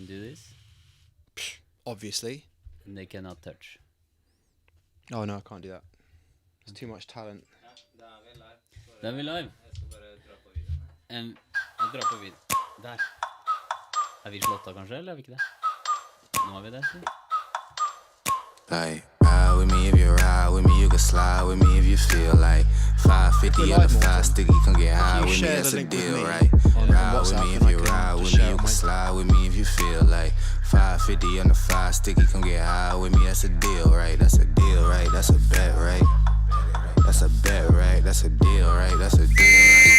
can do this. Obviously. And they cannot touch. Oh no, I can't do that. There's too much talent. Da er vi live. Jeg drar på vid. Der. Er vi slått av kanskje, eller er vi ikke det? Nå er vi det. Like, ride with me if you ride with me, you can slide with me if you feel like 550 on the 5 sticky, come get high with me, that's a deal, right? Ride with me if you ride with me, you can slide with me if you feel like 550 on the 5 sticky, come get high with me, that's a deal, right? That's a deal, right? That's a bet, right? That's a bet, right? That's a deal, right? That's a deal,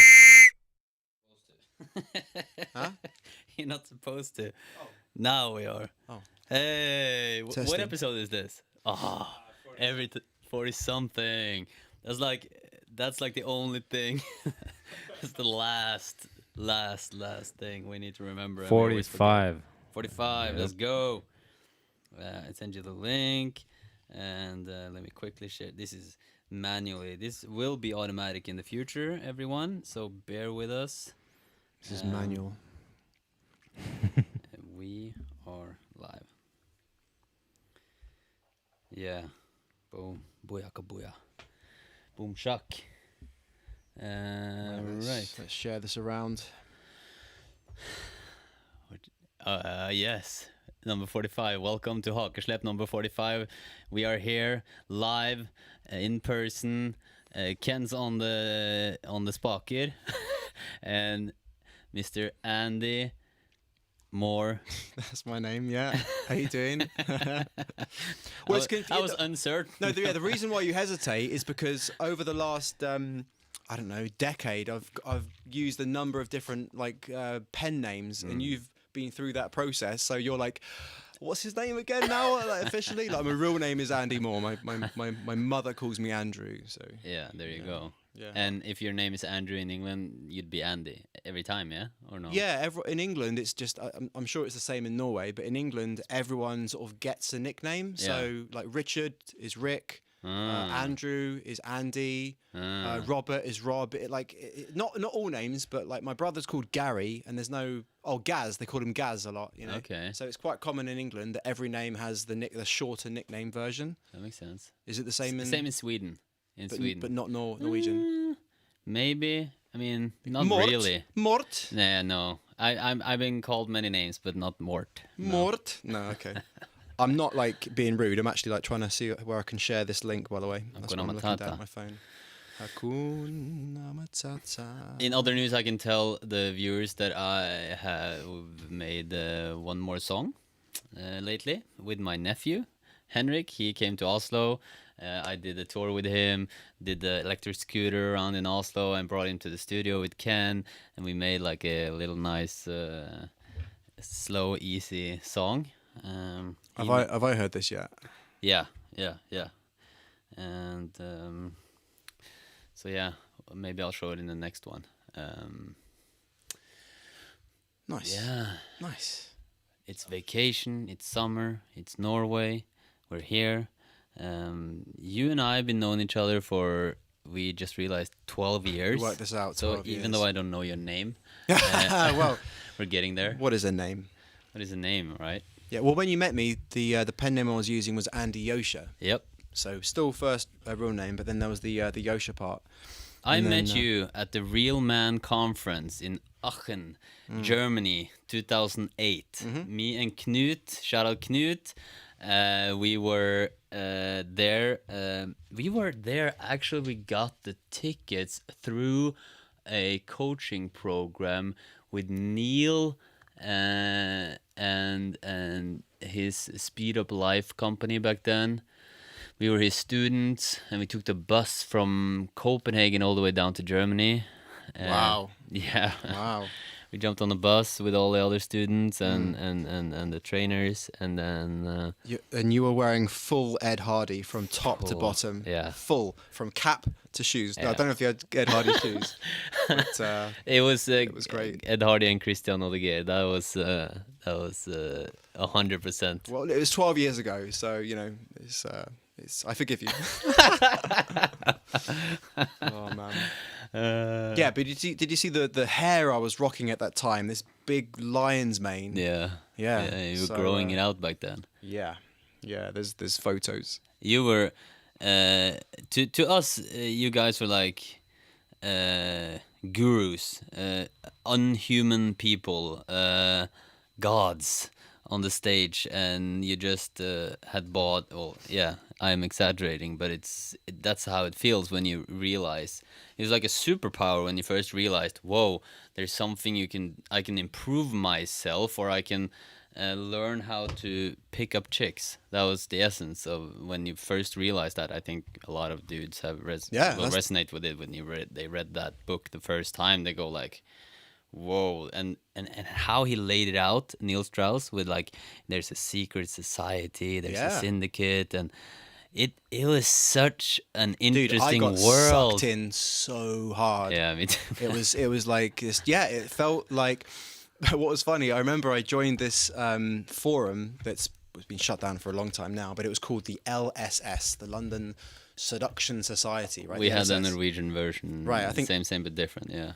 right? Huh? You're not supposed to. Now we are. Oh. Hey, what Testing. episode is this? Oh, 40 something. That's like the only thing. It's the last thing we need to remember. And we always forget. 45. Let's go. I send you the link, and let me quickly share. This is manually. This will be automatic in the future, everyone. So bear with us. This is manual. We are live. Yeah. Boom. Booyaka booyah. Boom shak. Right. Let's share this around. Yes. Number 45. Welcome to Hakeslepp number 45. We are here live in person. Ken's on the spaker. And Mr. Andy Moore. That's my name, yeah. How you doing? I was uncertain. No, the reason why you hesitate is because over the last, decade, I've used a number of different pen names, and you've been through that process. So you're like, what's his name again now? Officially, my real name is Andy Moore. My mother calls me Andrew. So yeah, there you go. Yeah. And if your name is Andrew in England, you'd be Andy every time, yeah? Or no? Yeah, in England, it's just, I'm sure it's the same in Norway, but in England, everyone sort of gets a nickname. Yeah. So, like, Richard is Rick, Andrew is Andy, Robert is Rob. Not all names, but, like, my brother's called Gary, and there's no... Oh, Gaz, they call him Gaz a lot, you know? Okay. So it's quite common in England that every name has the shorter nickname version. That makes sense. Is it the same in... Same in Sweden. But not Norwegian. Maybe. I mean, not Mort. really. Mort? Nah, no. I've been called many names, but not Mort. No. Mort? No, okay. I'm not being rude. I'm actually trying to see where I can share this link, by the way. That's why I'm looking down at my phone. Hakuna Matata. In other news, I can tell the viewers that I have made one more song lately with my nephew, Henrik. He came to Oslo. I did a tour with him, did the electric scooter around in Oslo, and brought him to the studio with Ken, and we made like a little nice, slow, easy song. Have I heard this yet? Yeah. And so yeah, maybe I'll show it in the next one. Nice. Yeah. Nice. It's vacation, it's summer, it's Norway, we're here. You and I have been knowing each other for, we just realized, 12 years. We worked this out. So even though I don't know your name, well, we're getting there. What is a name? What is a name, right? Yeah. Well, when you met me, the pen name I was using was Andy Yosha. Yep. So still first real name, but then there was the Yosha part. I met you at the Real Man Conference in Aachen, Germany, 2008. Me and Knut, shout out Knut. We were there. Actually, we got the tickets through a coaching program with Neil and his Speed Up Life company back then. We were his students, and we took the bus from Copenhagen all the way down to Germany. Wow. Yeah. Wow. We jumped on the bus with all the other students and the trainers, and then... you were wearing full Ed Hardy from top to bottom. Yeah. Full, from cap to shoes. No, Yeah. I don't know if you had Ed Hardy shoes. But it was great. Ed Hardy and Christian Odegaard. That was 100%. Well, it was 12 years ago, so, I forgive you. Oh, man. Yeah, but did you see the hair I was rocking at that time? This big lion's mane. Yeah. Yeah. you were So, growing it out back then. Yeah. Yeah. There's photos. You were to us. You guys were like gurus, unhuman people, gods on the stage, and you just had bought. Well, yeah, I'm exaggerating, but that's how it feels when you realize it was like a superpower when you first realized, whoa, there's something I can improve myself, or I can learn how to pick up chicks. That was the essence of when you first realized that. I think a lot of dudes have will resonate with it when they read that book the first time. They go like, whoa, and how he laid it out, Neil Strauss, with like, there's a secret society, there's a syndicate, and it was such an interesting Dude, I got world. sucked in so hard. Yeah, me too. It was like this, it felt like. What was funny, I remember I joined this forum that's been shut down for a long time now, but it was called the LSS, the London Seduction Society, right? We had a Norwegian version, right? I think same but different. Yeah,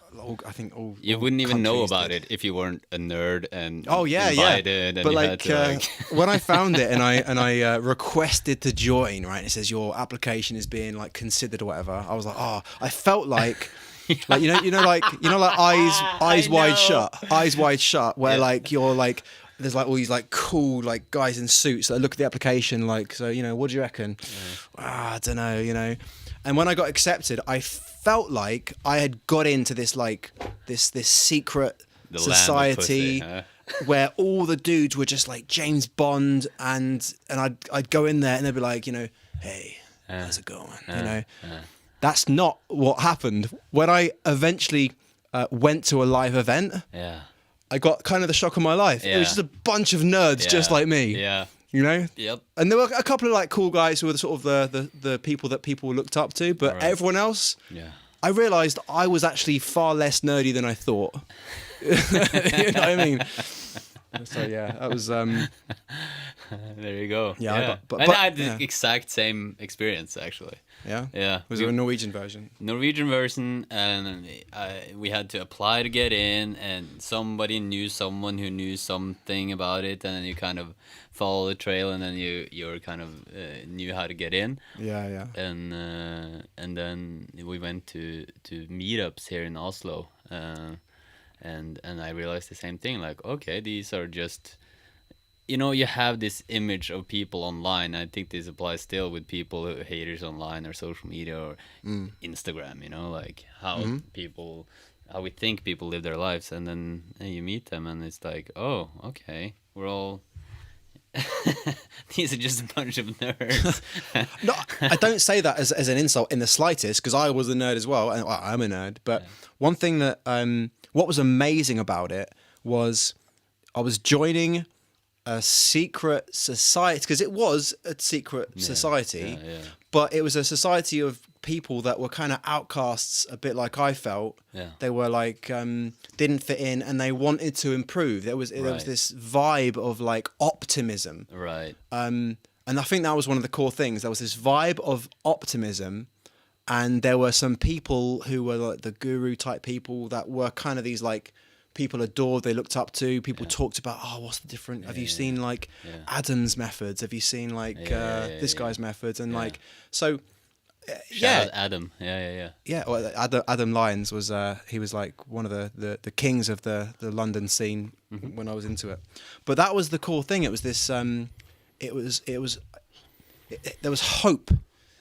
I think all you all wouldn't even know countries about did. it if you weren't a nerd and And invited. And but you like, had to, like when I found it and I requested to join, right? It says your application is being like considered or whatever. I was like, oh, I felt like. Like like eyes wide shut, where like you're like there's like all these like cool like guys in suits that look at the application like, so what do you reckon? I don't know, And when I got accepted, I felt like I had got into this like this secret society where all the dudes were just like James Bond, and I'd go in there and they'd be like, hey, how's it going? That's not what happened. When I eventually went to a live event, I got kind of the shock of my life. It was just a bunch of nerds just like me. Yeah. Yep. And there were a couple of like cool guys who were the sort of the people that people looked up to, but everyone else, I realized I was actually far less nerdy than I thought. You know what I mean? So yeah, that was there you go. Yeah. But I had the exact same experience actually. Yeah. Was there a Norwegian version? Norwegian version, and we had to apply to get in, and somebody knew someone who knew something about it, and then you kind of follow the trail, and then you're kind of knew how to get in. Yeah. And then we went to meetups here in Oslo, and I realized the same thing. Like, okay, these are just. You have this image of people online. I think this applies still with people, haters online or social media or Instagram, like how how we think people live their lives. And then you meet them and it's like, oh, okay, we're all, these are just a bunch of nerds. No, I don't say that as an insult in the slightest, because I was a nerd as well. And I'm a nerd. But one thing that, what was amazing about it was I was joining a secret society, because it was a secret society, but it was a society of people that were kind of outcasts, a bit like I felt. They were like didn't fit in, and they wanted to improve. There was this vibe of like optimism, right? And I think that was one of the core things. There was this vibe of optimism, and there were some people who were like the guru type people that were kind of these like people adored, they looked up to. People talked about, what's the different? Have you seen like Adam's methods? Have you seen like this guy's methods? And like, so Shout out Adam. Yeah. Well, Adam Lyons was he was like one of the kings of the London scene when I was into it. But that was the cool thing. It was this. There was hope.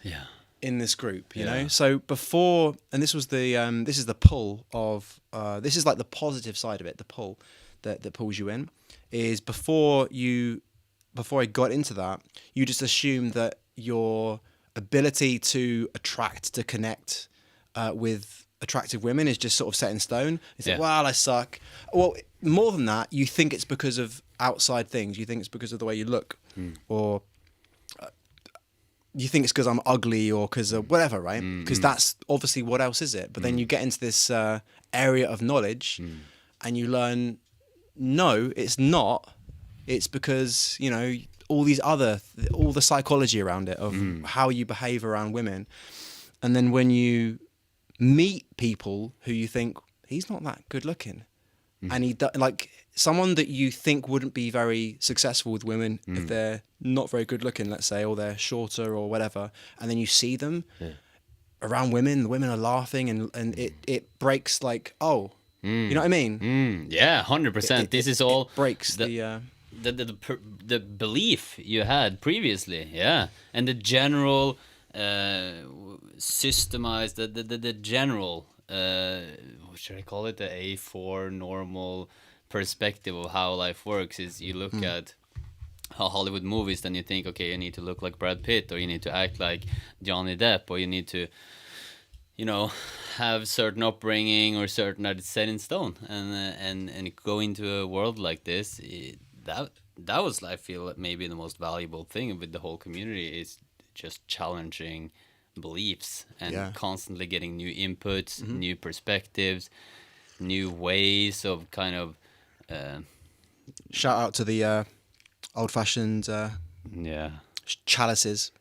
Yeah. In this group, you know. So before, and this was the this is the pull of this is like the positive side of it. The pull that pulls you in is before I got into that, you just assumed that your ability to attract, to connect with attractive women is just sort of set in stone. It's like, well, I suck. Well, more than that, you think it's because of outside things. You think it's because of the way you look, or you think it's because I'm ugly or because of whatever, right? Because that's obviously, what else is it? But then you get into this area of knowledge and you learn, no, it's not. It's because, all the psychology around it of how you behave around women. And then when you meet people who you think, he's not that good looking. And someone that you think wouldn't be very successful with women if they're not very good looking, let's say, or they're shorter or whatever, and then you see them around women, the women are laughing, and it breaks like, oh, you know what I mean? Yeah, 100%. This is all it breaks the belief you had previously, yeah, and the general systemized the general what should I call it, the A4 normal perspective of how life works is you look at how Hollywood movies, then you think, okay, you need to look like Brad Pitt, or you need to act like Johnny Depp, or you need to, you know, have certain upbringing or certain that it's set in stone, and go into a world like this. That was, I feel, maybe the most valuable thing with the whole community is just challenging beliefs and constantly getting new inputs, new perspectives, new ways of kind of. Shout out to the old-fashioned chalices.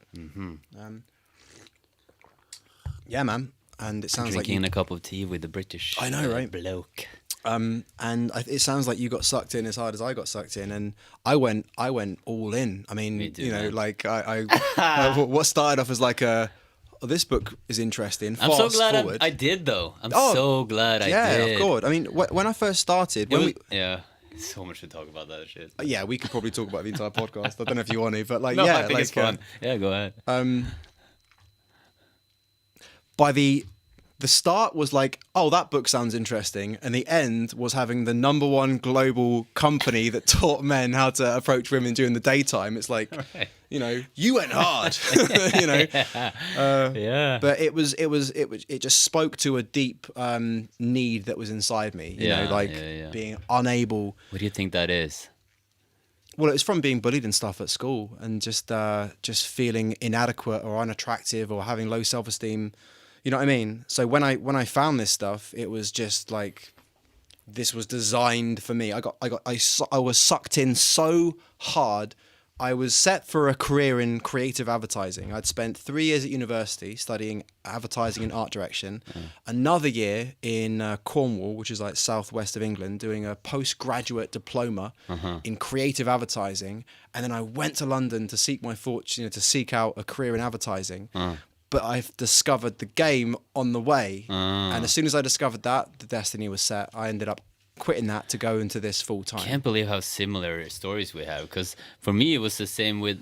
Yeah, man. And it sounds drinking like a cup of tea with the British. I know, right? Bloke. It sounds like you got sucked in as hard as I got sucked in, and I went all in. I mean, Me too, you know, man. like what started off as like this book is interesting. I'm so Fast glad forward. I did, though. I'm so glad I did. Yeah, of course. I mean, when I first started, yeah, so much to talk about that shit. yeah, we could probably talk about the entire podcast. I don't know if you want to, but like, No, yeah, I think like, it's fun. Yeah, go ahead. By the start was like, oh, that book sounds interesting, and the end was having the #1 global company that taught men how to approach women during the daytime. It's like, you know, you went hard, you know. Yeah. But it just spoke to a deep need that was inside me. You know, like being unable. What do you think that is? Well, it was from being bullied and stuff at school, and just feeling inadequate or unattractive or having low self-esteem. You know what I mean? So when I found this stuff, it was just like, this was designed for me. I was sucked in so hard. I was set for a career in creative advertising. I'd spent 3 years at university studying advertising and art direction, another year in Cornwall, which is like southwest of England, doing a postgraduate diploma in creative advertising. And then I went to London to seek my fortune, to seek out a career in advertising. But I've discovered the game on the way. And as soon as I discovered that, the destiny was set. I ended up quitting that to go into this full time. Can't believe how similar stories we have. Because for me, it was the same with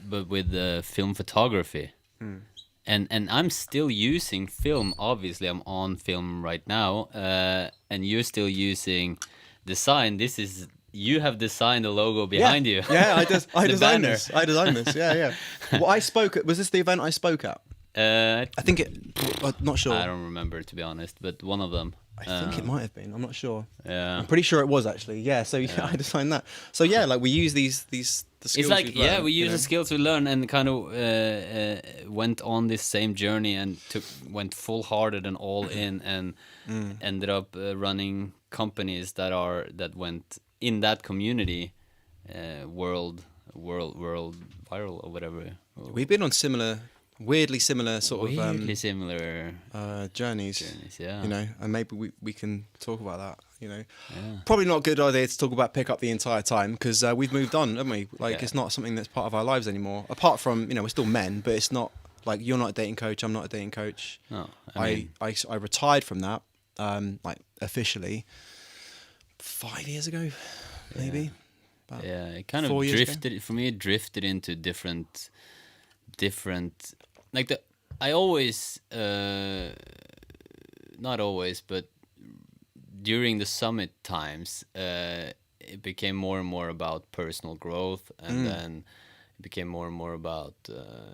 film photography. And I'm still using film. Obviously, I'm on film right now. And you're still using design. You have designed the logo behind you. Yeah, I designed banner. this. I designed this. Yeah. Well, I spoke at. Was this the event I spoke at? I think I'm not sure. I don't remember, to be honest, but one of them. I think it might have been. I'm not sure. Yeah. I'm pretty sure it was actually. Yeah. So yeah, I designed that. So yeah, like we use the skills. It's like, we've learned, we use you know? the skills we learn and kind of went on this same journey and went full-hearted and all in, and ended up running companies that went in that community, world viral or whatever. We've been on weirdly similar sort of similar journeys. Yeah. You know, and maybe we can talk about that. You know, probably not a good idea to talk about pickup the entire time, because we've moved on, haven't we? Like it's not something that's part of our lives anymore. Apart from, you know, we're still men, but it's not like you're not a dating coach. I'm not a dating coach. No, I retired from that, like officially 5 years ago, maybe. Yeah, it kind of 4 years drifted ago. for me. It drifted into different like I always not always, but during the summit times, it became more and more about personal growth, and then it became more and more about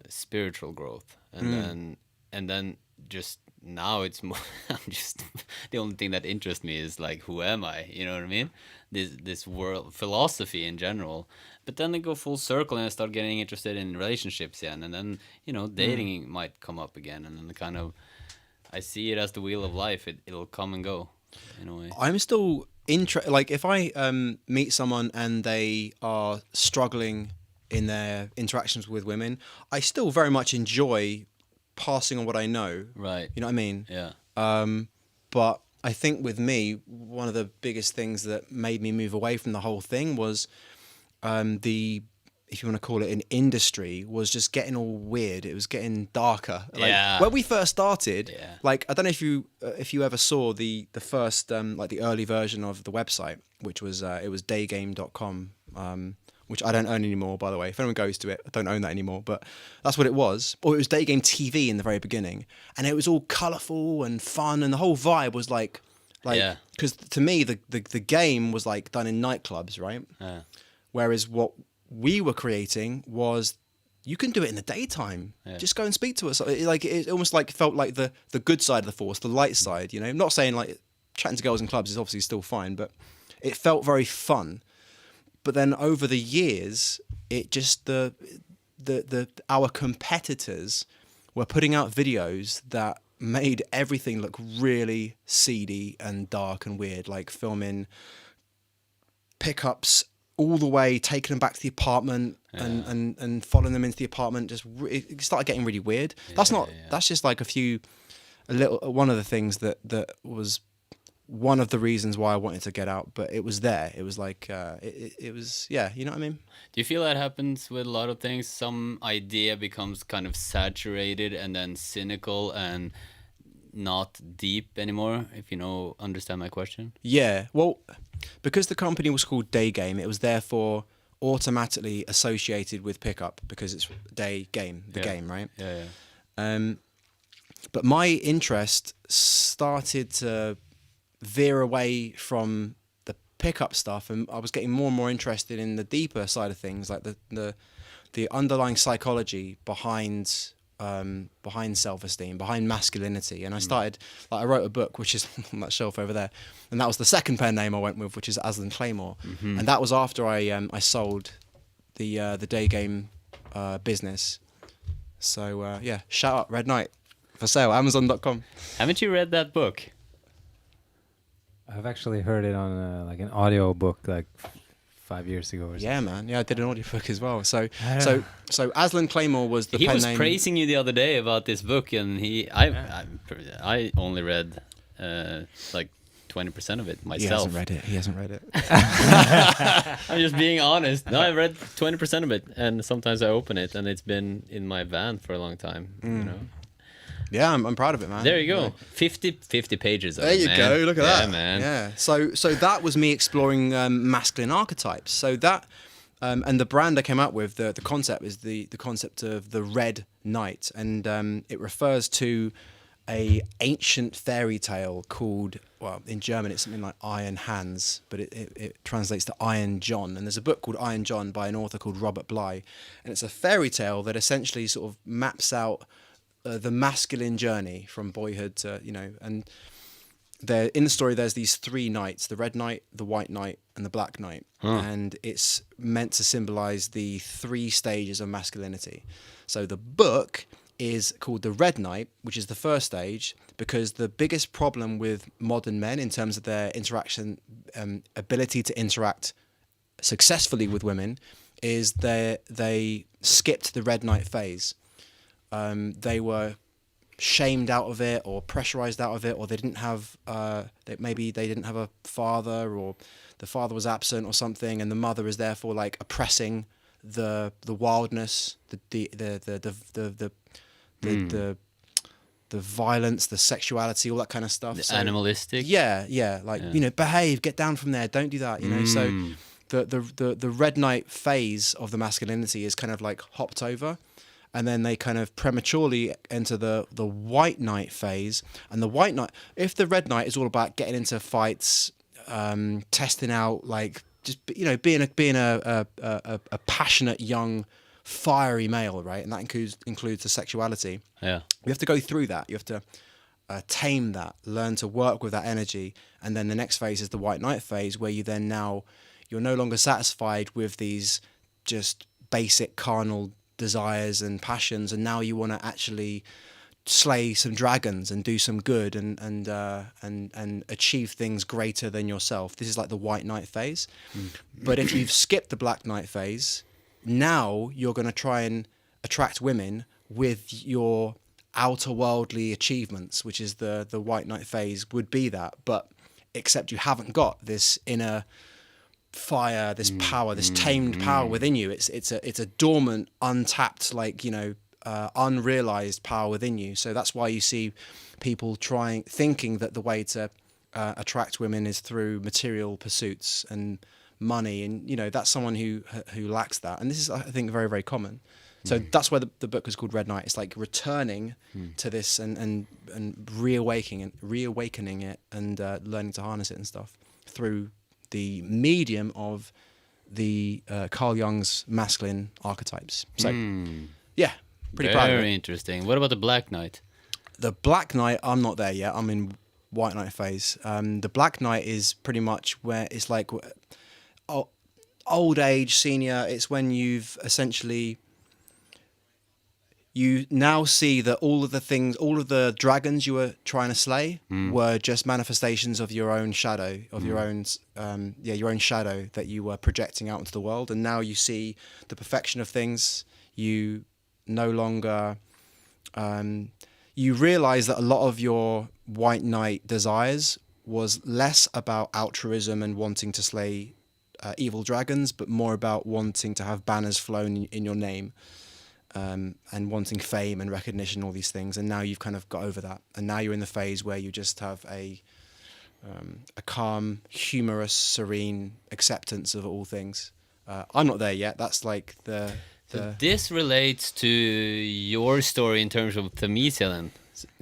spiritual growth, and then just now it's more. I'm just the only thing that interests me is like, who am I? You know what I mean? This world philosophy in general. But then they go full circle and I start getting interested in relationships again, and then, you know, dating might come up again, and then kind of I see it as the wheel of life. It'll come and go in a way. I'm still like if I meet someone and they are struggling in their interactions with women, I still very much enjoy passing on what I know. Right. You know what I mean? Yeah. But I think with me, one of the biggest things that made me move away from the whole thing was if you want to call it an industry, was just getting all weird. It was getting darker. Like, when we first started, like, I don't know if you ever saw the first like the early version of the website, which was it was daygame.com, which I don't own anymore, by the way. If anyone goes to it, I don't own that anymore, but that's what it was. Or it was Daygame TV in the very beginning, and it was all colourful and fun, and the whole vibe was like, because to me the game was like done in nightclubs, right? Whereas what we were creating was, you can do it in the daytime. Just go and speak to us. It almost like felt like the good side of the force, the light side. You know, I'm not saying like chatting to girls in clubs is obviously still fine, but it felt very fun. But then over the years, it just our competitors were putting out videos that made everything look really seedy and dark and weird, like filming pickups all the way, taking them back to the apartment and following them into the apartment. It started getting really weird. That's just like one of the things that was one of the reasons why I wanted to get out, but it was there. It was like, it was, you know what I mean? Do you feel that happens with a lot of things? Some idea becomes kind of saturated and then cynical and not deep anymore, if you understand my question? Yeah, well, because the company was called Daygame, it was therefore automatically associated with pickup, because it's day game, game, right? But my interest started to veer away from the pickup stuff, and I was getting more and more interested in the deeper side of things, like the underlying psychology behind self-esteem, behind masculinity. And I started, I wrote a book which is on that shelf over there, and that was the second pen name I went with, which is Aslan Claymore. And that was after I sold the Daygame business. So shout out Red Knight, for sale, Amazon.com. Haven't you read that book? I've actually heard it on like an audio book like 5 years ago or something. Yeah, man. Yeah, I did an audiobook as well. So Aslan Claymore was the pen name. He was praising you the other day about this book, and I only read like 20% of it myself. He hasn't read it. I'm just being honest. No, I read 20% of it, and sometimes I open it, and it's been in my van for a long time. You know. Yeah, I'm proud of it, man. There you go. 50 pages of there it, you man. go. Look at that. Yeah, man. Yeah. So that was me exploring masculine archetypes. So that and the brand I came up with, the concept is the concept of the Red Knight, and it refers to a ancient fairy tale called, well, in German it's something like Iron Hans, but it translates to Iron John. And there's a book called Iron John by an author called Robert Bly, and it's a fairy tale that essentially sort of maps out the masculine journey from boyhood to, and in the story there's these three knights: the Red Knight, the White Knight, and the Black Knight. And it's meant to symbolize the three stages of masculinity. So the book is called the Red Knight, which is the first stage, because the biggest problem with modern men in terms of their interaction, ability to interact successfully with women, is they skipped the Red Knight phase. They were shamed out of it, or pressurized out of it, or they didn't have maybe they didn't have a father, or the father was absent or something, and the mother is therefore like oppressing the wildness, the violence, the sexuality, all that kind of stuff. The animalistic. Behave, get down from there, don't do that. So the Red Knight phase of the masculinity is kind of like hopped over. And then they kind of prematurely enter the White Knight phase. And the White Knight, if the Red Knight is all about getting into fights, testing out, like, just, being a passionate, young, fiery male, right? And that includes the sexuality. Yeah. You have to go through that. You have to tame that, learn to work with that energy. And then the next phase is the White Knight phase, where you're no longer satisfied with these just basic carnal desires and passions, and now you want to actually slay some dragons and do some good and achieve things greater than yourself. This is like the White Knight phase. But if you've skipped the Black Knight phase, now you're going to try and attract women with your outer worldly achievements, which is the white knight phase, would be that, but except you haven't got this inner fire, this power, this tamed power within you. It's a dormant, untapped, like, unrealized power within you. So that's why you see people thinking that the way to attract women is through material pursuits and money, and that's someone who lacks that. And this is, I think, very, very common. So that's why the book is called Red Knight. It's like returning to this and reawakening it and learning to harness it and stuff through the medium of the Carl Jung's masculine archetypes. So yeah, pretty proud of it. Very interesting. What about the Black Knight? The Black Knight, I'm not there yet. I'm in White Knight phase. The Black Knight is pretty much where it's like old age, senior. It's when you've essentially, you now see that all of the dragons you were trying to slay were just manifestations of your own shadow, of your own shadow that you were projecting out into the world. And now you see the perfection of things. You no longer, you realize that a lot of your White Knight desires was less about altruism and wanting to slay evil dragons, but more about wanting to have banners flown in your name. And wanting fame and recognition, all these things, and now you've kind of got over that, and now you're in the phase where you just have a calm, humorous, serene acceptance of all things. I'm not there yet. That's like the. So this relates to your story in terms of Thamisia. Then,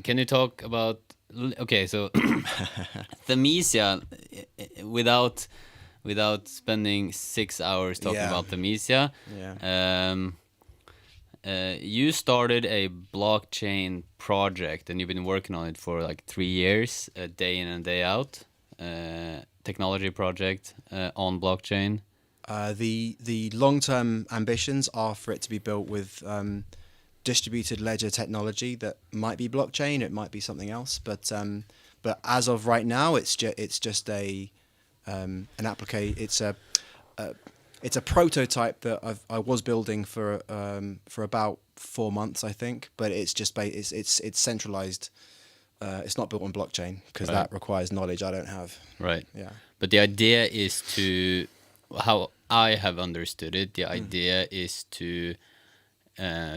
can you talk about? Okay, so Thamisia, without spending 6 hours talking about Thamisia. Yeah. You started a blockchain project, and you've been working on it for like 3 years, day in and day out. Technology project on blockchain. The long-term ambitions are for it to be built with distributed ledger technology that might be blockchain. It might be something else, but as of right now, it's just an application. It's a prototype that I was building for about 4 months, I think. But it's just it's centralized. It's not built on blockchain because that requires knowledge I don't have. Right. Yeah. But the idea is to, how I have understood it, the idea is to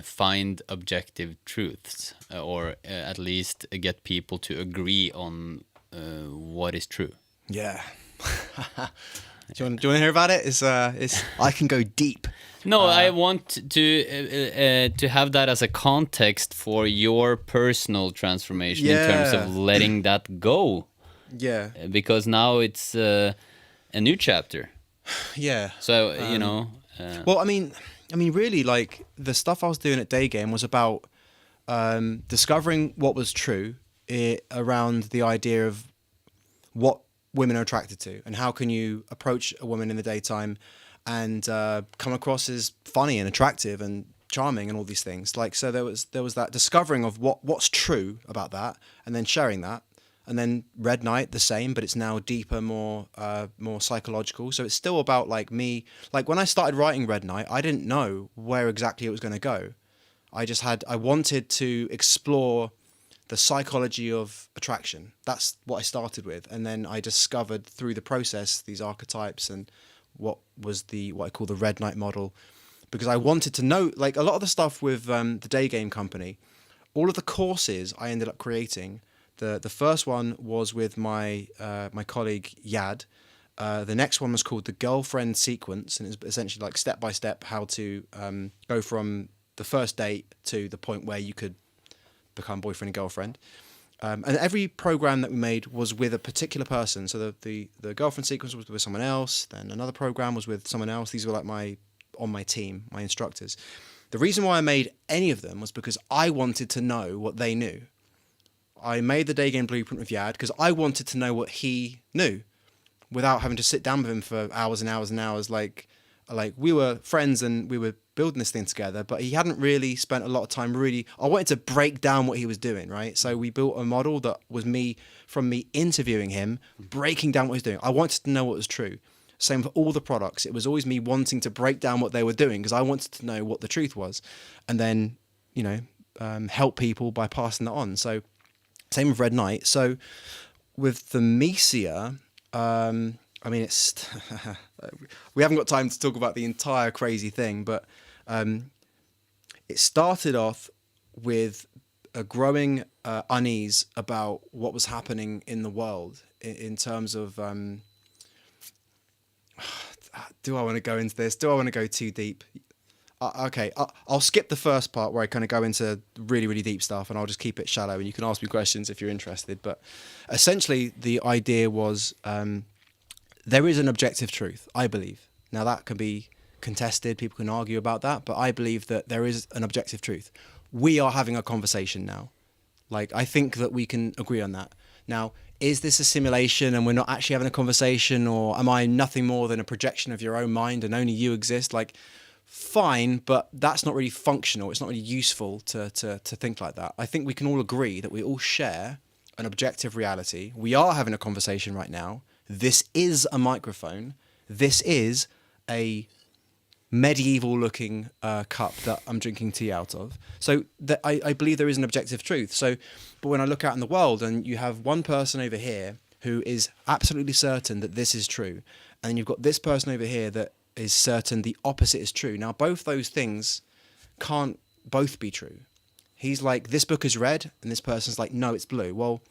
find objective truths, or at least get people to agree on what is true. Yeah. Do you want to hear about it? It's I can go deep. No, I want to have that as a context for your personal transformation in terms of letting that go. Yeah. Because now it's a new chapter. Yeah. So well, I mean, really, like the stuff I was doing at Day Game was about discovering what was true around the idea of what women are attracted to, and how can you approach a woman in the daytime and come across as funny and attractive and charming and all these things. Like, so there was that discovering of what's true about that, and then sharing that. And then Red Knight, the same, but it's now deeper, more psychological. So it's still about like me. Like when I started writing Red Knight, I didn't know where exactly it was going to go. I wanted to explore the psychology of attraction. That's what I started with, and then I discovered through the process these archetypes and what I call the Red Knight model, because I wanted to know, like a lot of the stuff with the Day Game company, all of the courses I ended up creating. The first one was with my colleague Yad. The next one was called the Girlfriend Sequence, and it's essentially like step by step how to go from the first date to the point where you could become boyfriend and girlfriend. And every program that we made was with a particular person. So the Girlfriend Sequence was with someone else. Then another program was with someone else. These were like on my team, my instructors. The reason why I made any of them was because I wanted to know what they knew. I made the Day Game Blueprint with Yad because I wanted to know what he knew without having to sit down with him for hours and hours and hours. Like we were friends and we were building this thing together, but he hadn't really spent a lot of time I wanted to break down what he was doing, right? So we built a model that was me interviewing him, breaking down what he was doing. I wanted to know what was true. Same for all the products. It was always me wanting to break down what they were doing because I wanted to know what the truth was. And then, help people by passing that on. So same with red knight. So with the Mesia, I mean, it's we haven't got time to talk about the entire crazy thing, but it started off with a growing unease about what was happening in the world in terms of do I want to go into this? Do I want to go too deep? Okay, I'll skip the first part where I kind of go into really, really deep stuff, and I'll just keep it shallow, and you can ask me questions if you're interested. But essentially, the idea was there is an objective truth, I believe. Now, that can be contested. People can argue about that. But I believe that there is an objective truth. We are having a conversation now. Like, I think that we can agree on that. Now, is this a simulation and we're not actually having a conversation, or am I nothing more than a projection of your own mind and only you exist? Like, fine, but that's not really functional. It's not really useful to think like that. I think we can all agree that we all share an objective reality. We are having a conversation right now. This is a microphone. This is a medieval looking cup that I'm drinking tea out of. So I believe there is an objective truth. So, but when I look out in the world and you have one person over here who is absolutely certain that this is true, and then you've got this person over here that is certain the opposite is true. Now, both those things can't both be true. He's like, this book is red, and this person's like, no, it's blue. Well,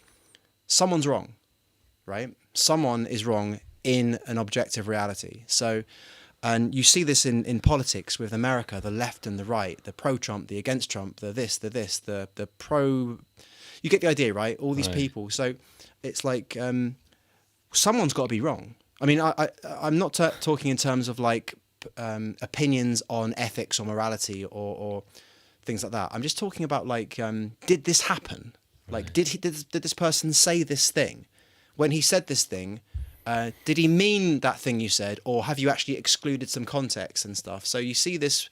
someone's wrong, right? Someone is wrong in an objective reality. So, and you see this in politics with America, the left and the right, the pro-Trump, the against Trump, the pro... You get the idea, right? All these people. So it's like someone's got to be wrong. I mean, I'm not talking in terms of like opinions on ethics or morality or things like that. I'm just talking about like, did this happen? Like, did this person say this thing? When he said this thing, did he mean that thing you said, or have you actually excluded some context and stuff? So you see this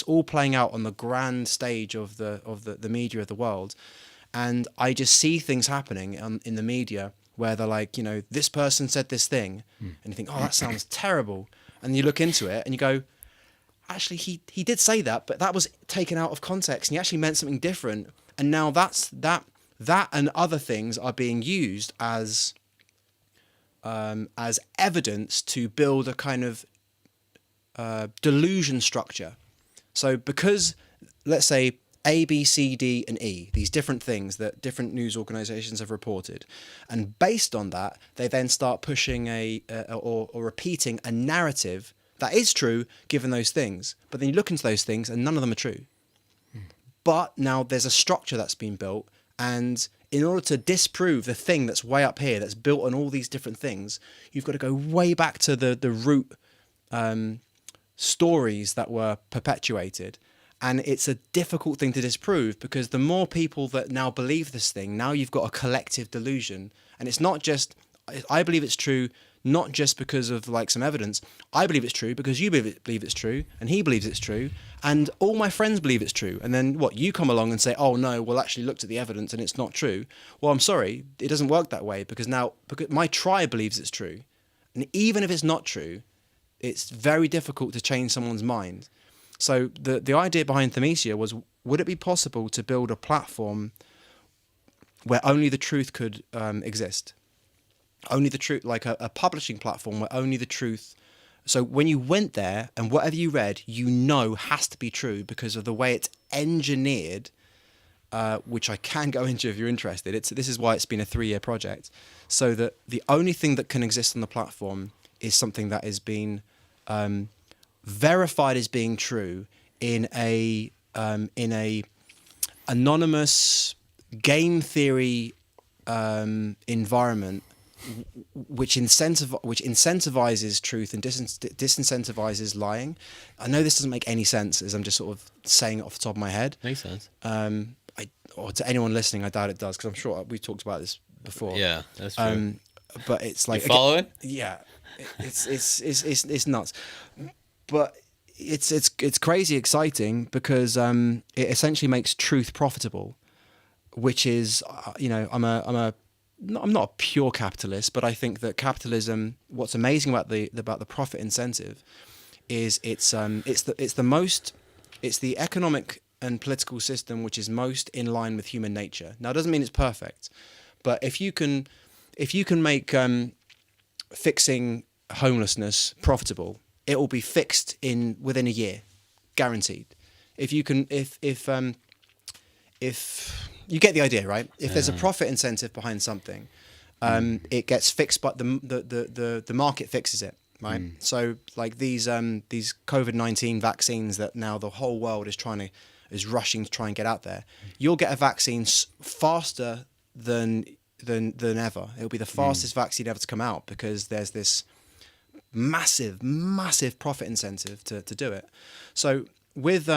all playing out on the grand stage of the media of the world, and I just see things happening in the media where they're like, you know, this person said this thing, and you think, oh, that sounds terrible, and you look into it and you go, actually, he did say that, but that was taken out of context, and he actually meant something different, and now that and other things are being used as evidence to build a kind of delusion structure. So because, let's say, A, B, C, D, and E, these different things that different news organizations have reported, and based on that, they then start pushing or repeating a narrative that is true given those things. But then you look into those things and none of them are true. But now there's a structure that's been built, and in order to disprove the thing that's way up here, that's built on all these different things, you've got to go way back to the root stories that were perpetuated. And it's a difficult thing to disprove, because the more people that now believe this thing, now you've got a collective delusion. And it's not just, I believe it's true, not just because of like some evidence. I believe it's true because you believe it's true, and he believes it's true, and all my friends believe it's true. And then what, you come along and say, oh no, well actually looked at the evidence and it's not true. Well, I'm sorry, it doesn't work that way, because my tribe believes it's true. And even if it's not true, it's very difficult to change someone's mind. So the idea behind Thermesia was, would it be possible to build a platform where only the truth could exist? Only the truth, like a publishing platform where only the truth. So when you went there and whatever you read, you know has to be true because of the way it's engineered, which I can go into if you're interested. This is why it's been a 3-year project. So that the only thing that can exist on the platform is something that is being verified as being true in a anonymous game theory environment, which incentivizes truth and disincentivizes lying. I know this doesn't make any sense, as I'm just sort of saying it off the top of my head. Makes sense. Or to anyone listening, I doubt it does, because I'm sure we talked about this before. Yeah, that's true. But it's like, you follow it? Yeah, it's nuts. But it's crazy exciting, because it essentially makes truth profitable, which is, I'm not a pure capitalist, but I think that capitalism, what's amazing about the profit incentive is it's the economic and political system which is most in line with human nature. Now, it doesn't mean it's perfect, but if you can make fixing homelessness profitable, it will be fixed within a year, guaranteed. If you can, if you get the idea, right? If there's a profit incentive behind something, it gets fixed, but the market fixes it, right? So like these COVID-19 vaccines that now the whole world is rushing to try and get out there, you'll get a vaccine faster than ever. It'll be the fastest vaccine ever to come out because there's this massive profit incentive to do it. So with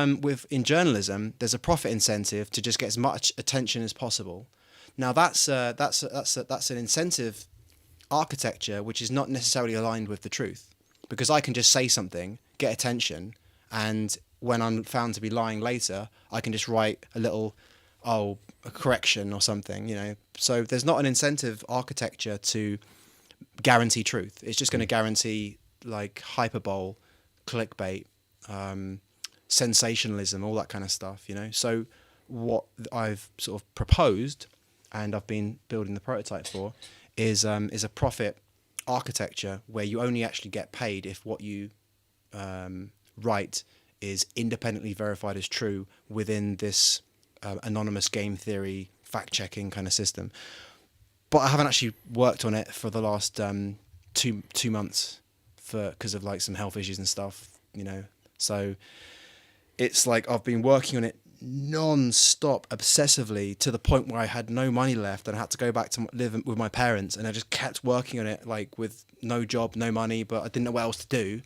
in journalism, there's a profit incentive to just get as much attention as possible. Now that's an incentive architecture which is not necessarily aligned with the truth, because I can just say something, get attention, and when I'm found to be lying later, I can just write a little a correction or something, you know. So there's not an incentive architecture to guarantee truth. It's just going to guarantee like hyperbole, clickbait, sensationalism, all that kind of stuff, you know. So what I've sort of proposed, and I've been building the prototype for, is a profit architecture where you only actually get paid if what you write is independently verified as true within this anonymous game theory fact-checking kind of system. But I haven't actually worked on it for the last 2 months because of like some health issues and stuff, you know. So it's like I've been working on it non-stop, obsessively, to the point where I had no money left and I had to go back to live with my parents, and I just kept working on it like with no job, no money, but I didn't know what else to do.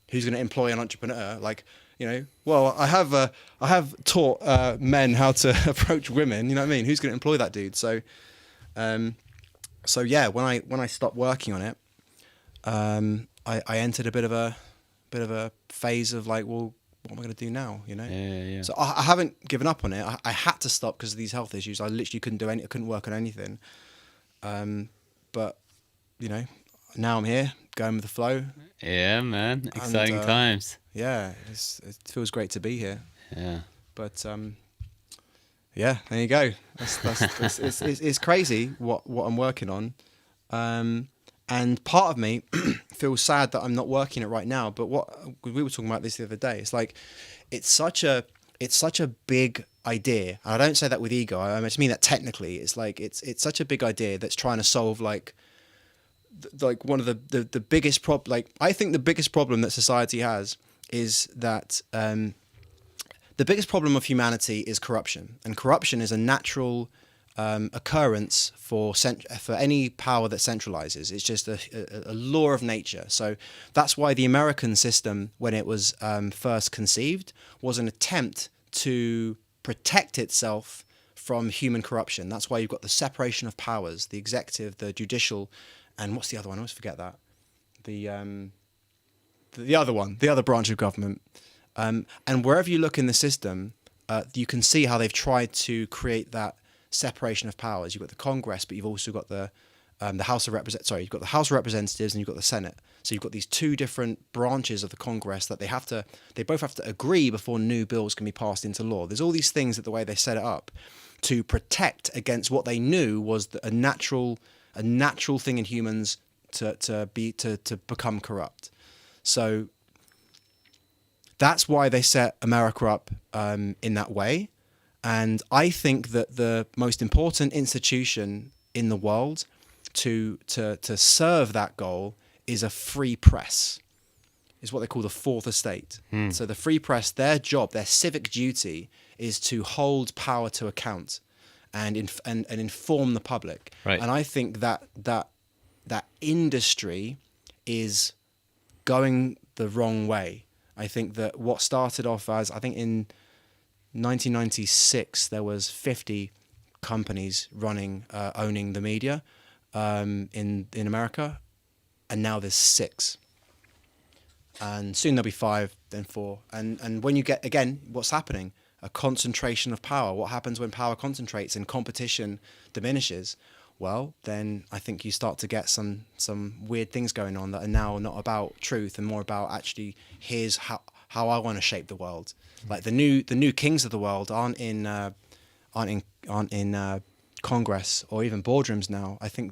Who's going to employ an entrepreneur? Like, you know, well, I have taught men how to approach women, you know what I mean? Who's going to employ that dude? So yeah, when I stopped working on it, I entered a bit of a phase of like, well, what am I going to do now? You know? Yeah. So I haven't given up on it. I had to stop because of these health issues. I literally I couldn't work on anything. But you know, now I'm here, going with the flow. Yeah, man, exciting times. Yeah, it feels great to be here. Yeah. But yeah, there you go. It's crazy what I'm working on. And part of me feels sad that I'm not working it right now. But we were talking about this the other day. It's like it's such a big idea. And I don't say that with ego. I just mean that technically. It's like it's such a big idea that's trying to solve like one of the biggest problem. Like I think the biggest problem that society has is that the biggest problem of humanity is corruption, and corruption is a natural occurrence for any power that centralizes. It's just a law of nature. So that's why the American system, when it was first conceived, was an attempt to protect itself from human corruption. That's why you've got the separation of powers, the executive, the judicial, and what's the other one? I always forget that. The other branch of government. And wherever you look in the system, you can see how they've tried to create that separation of powers. You've got the Congress, but you've also got the House of you've got the House of Representatives and you've got the Senate. So you've got these two different branches of the Congress that they both have to agree before new bills can be passed into law. There's all these things that the way they set it up to protect against what they knew was a natural thing in humans to become corrupt. So that's why they set America up in that way. And I think that the most important institution in the world to serve that goal is a free press, is what they call the fourth estate. So the free press, their job, their civic duty is to hold power to account and inform the public. Right. And I think that industry is going the wrong way. I think that what started off as, I think in 1996, there was 50 companies owning the media in America, and now there's 6. And soon there'll be 5, then 4. And when you get, again, what's happening? A concentration of power. What happens when power concentrates and competition diminishes? Well, then I think you start to get some weird things going on that are now not about truth and more about actually here's how how I want to shape the world. Like the new kings of the world aren't in Congress or even boardrooms now. I think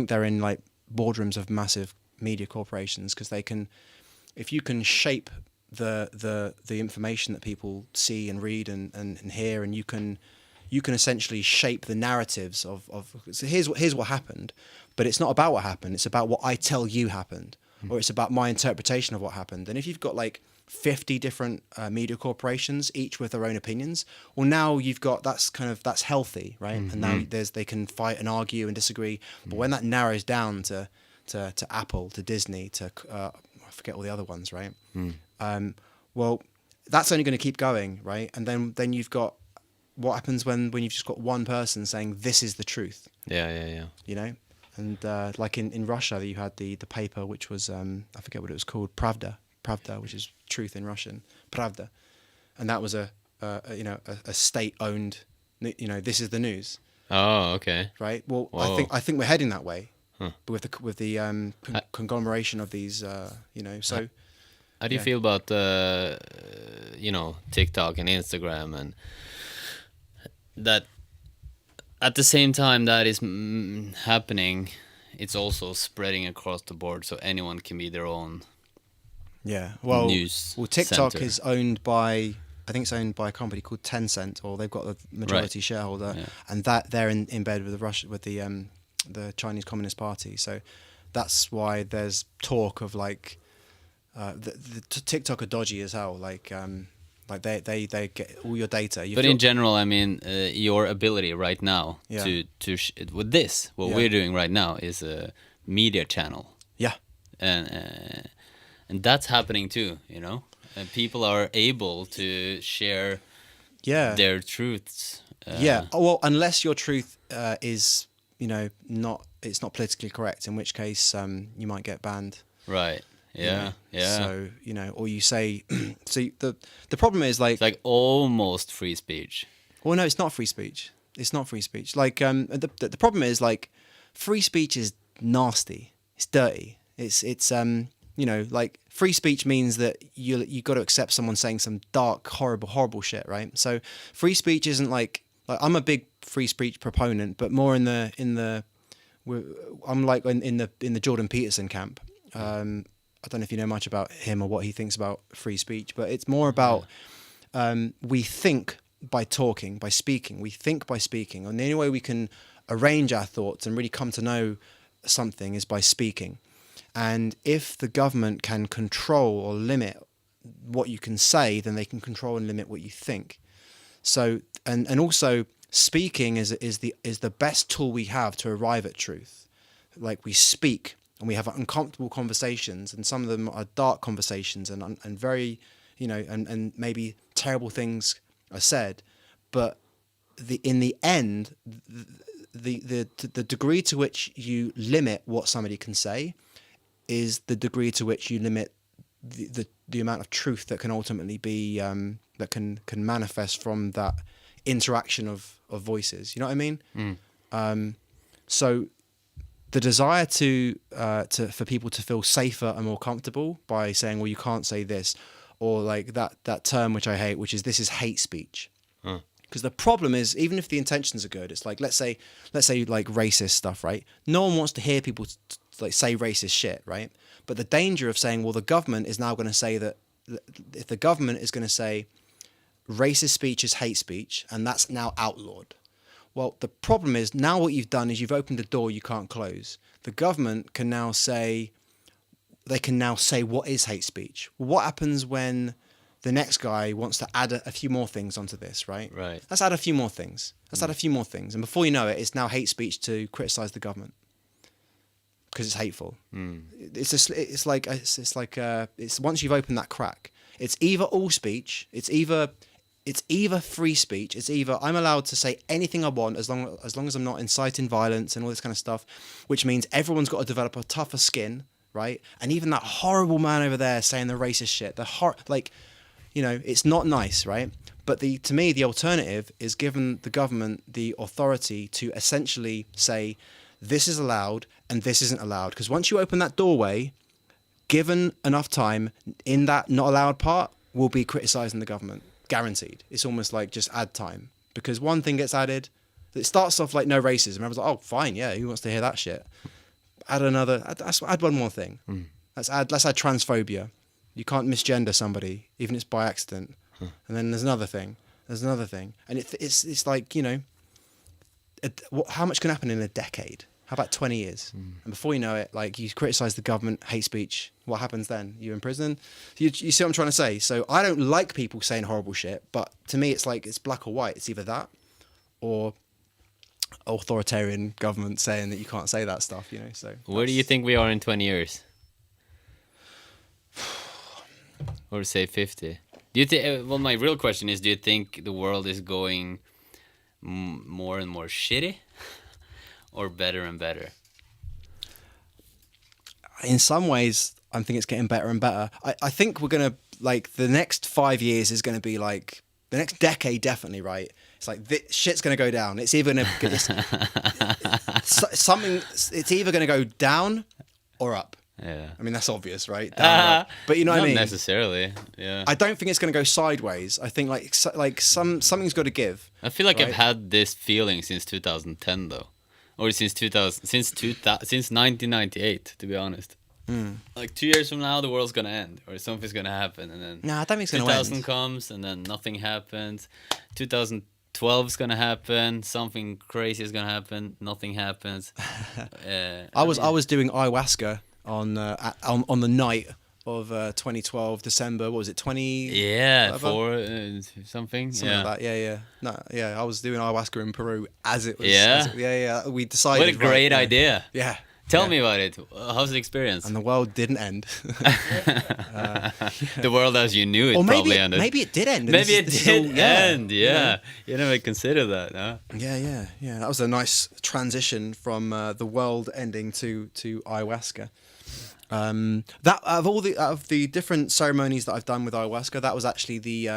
they're in like boardrooms of massive media corporations, because they can, if you can shape the information that people see and read and hear, and you can essentially shape the narratives of so here's what happened, but it's not about what happened, it's about what I tell you happened, or it's about my interpretation of what happened. And if you've got like 50 different media corporations, each with their own opinions, well, now you've got, that's healthy, right? And now they can fight and argue and disagree. But when that narrows down to Apple, to Disney, to I forget all the other ones, right? Well, that's only going to keep going, right? And then you've got what happens when you've just got one person saying this is the truth. Yeah. You know, and like in Russia, you had the paper which was I forget what it was called, Pravda, which is truth in Russian, Pravda, and that was a state-owned, this is the news. Oh, okay. Right. Well, Whoa. I think we're heading that way, with the conglomeration of these, So. How do you feel about TikTok and Instagram, and that at the same time that is happening, it's also spreading across the board, so anyone can be their own. Yeah. Well, news TikTok center. is owned by, I think it's owned by a company called Tencent, or they've got the majority shareholder, and that they're in bed with the Chinese Communist Party. So that's why there's talk of like the TikTok are dodgy as hell. Like they get all your data. But in general, I mean, your ability right now to with this, what we're doing right now is a media channel. Yeah. And that's happening too, and people are able to share their truths. Well, unless your truth is, it's not politically correct, in which case you might get banned. Right. Yeah. So, or you say, see, the problem is like... It's like almost free speech. Well, no, it's not free speech. It's not free speech. Like, the problem is like, free speech is nasty. It's dirty. It's like free speech means that you got to accept someone saying some dark, horrible shit, right? So free speech isn't like I'm a big free speech proponent, but more in the I'm like in the Jordan Peterson camp. I don't know if you know much about him or what he thinks about free speech, but it's more about we think by talking, by speaking. We think by speaking, and the only way we can arrange our thoughts and really come to know something is by speaking. And if the government can control or limit what you can say, then they can control and limit what you think. So, and also speaking is the best tool we have to arrive at truth. Like we speak and we have uncomfortable conversations, and some of them are dark conversations and very, and maybe terrible things are said, but in the end, the degree to which you limit what somebody can say is the degree to which you limit the amount of truth that can ultimately be that can manifest from that interaction of voices. You know what I mean? So the desire for people to feel safer and more comfortable by saying, well, you can't say this, or like that term which I hate, which is this is hate speech. Because the problem is, even if the intentions are good, it's like let's say like racist stuff, right? No one wants to hear people like say racist shit, right? But the danger of saying, well, the government is now going to say that if the government is going to say racist speech is hate speech, and that's now outlawed. Well, the problem is now what you've done is you've opened a door you can't close. The government can now say what is hate speech. Well, what happens when the next guy wants to add a few more things onto this, right? Right. Let's add a few more things. Add a few more things. And before you know it, it's now hate speech to criticize the government because it's hateful. It's once you've opened that crack, it's either all speech, it's either free speech, it's either I'm allowed to say anything I want as long as I'm not inciting violence and all this kind of stuff, which means everyone's got to develop a tougher skin, right? And even that horrible man over there saying the racist shit, it's not nice, right? But to me, the alternative is giving the government the authority to essentially say, this is allowed and this isn't allowed. Because once you open that doorway, given enough time in that not allowed part, will be criticising the government. Guaranteed. It's almost like just add time. Because one thing gets added, it starts off like no racism. Everyone's like, oh, fine, yeah, who wants to hear that shit? Add another, add one more thing. Let's add transphobia. You can't misgender somebody, even if it's by accident. And then there's another thing. And it's like, you know, how much can happen in a decade? How about 20 years? And before you know it, like, you criticise the government, hate speech. What happens then? You're in prison? You see what I'm trying to say? So I don't like people saying horrible shit, but to me it's like, it's black or white. It's either that or authoritarian government saying that you can't say that stuff, you know. So where do you think we are in 20 years? Or say 50? Do you think? Well, my real question is: do you think the world is going more and more shitty, or better and better? In some ways, I think it's getting better and better. I think we're gonna, like, the next 5 years is gonna be like the next decade, definitely, right? It's like shit's gonna go down. It's either gonna It's either gonna go down or up. Yeah. I mean, that's obvious, right? Down or up. But you know what I mean? Not necessarily. Yeah. I don't think it's gonna go sideways. I think something's got to give. I feel like right? I've had this feeling since 2010, though, or since 1998, to be honest. Like 2 years from now, the world's gonna end, or something's gonna happen, and then No, I don't think it's gonna 2000 end. comes, and then nothing happens. 2012 is gonna happen. Something crazy is gonna happen. Nothing happens. I was doing ayahuasca on the night of 2012 December. What was it? 20? Yeah, whatever? Something. Something Yeah. like that. Yeah. No, yeah. I was doing ayahuasca in Peru as it was. Yeah? Yeah. We decided. What a great right, idea. Yeah. Tell me about it. How's the experience? And the world didn't end. The world as you knew it Or probably ended. maybe it did end. and Maybe this it is all- did end. Yeah. You never consider that, huh? Yeah. That was a nice transition from the world ending to ayahuasca. That out of the different ceremonies that I've done with ayahuasca, that was actually the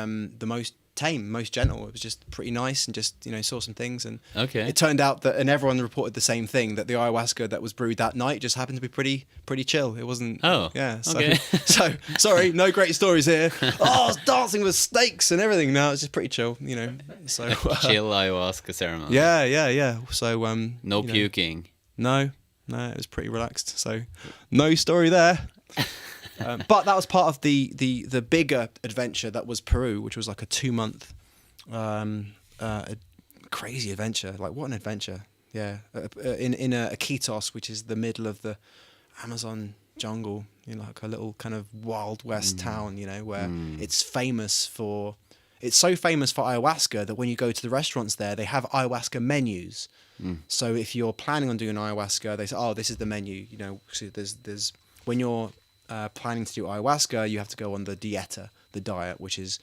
most tame, most gentle. It was just pretty nice, and just, you know, saw some things, and Okay. it turned out that, and everyone reported the same thing, that the ayahuasca that was brewed that night just happened to be pretty chill. It wasn't. Oh, yeah. So, okay. so sorry, no great stories here. Oh, I was dancing with snakes and everything. No, it's just pretty chill, you know. So Chill ayahuasca ceremony. Yeah. So No you know, puking. No, it was pretty relaxed. So, no story there. But that was part of the bigger adventure that was Peru, which was like a 2-month crazy adventure. Like, what an adventure! Yeah, in Iquitos, which is the middle of the Amazon jungle, you know, like a little kind of Wild West town, you know, where it's so famous for ayahuasca that when you go to the restaurants there, they have ayahuasca menus. So if you're planning on doing ayahuasca, they say, oh, this is the menu. You know, so there's when you're planning to do ayahuasca, you have to go on the dieta, the diet, which is,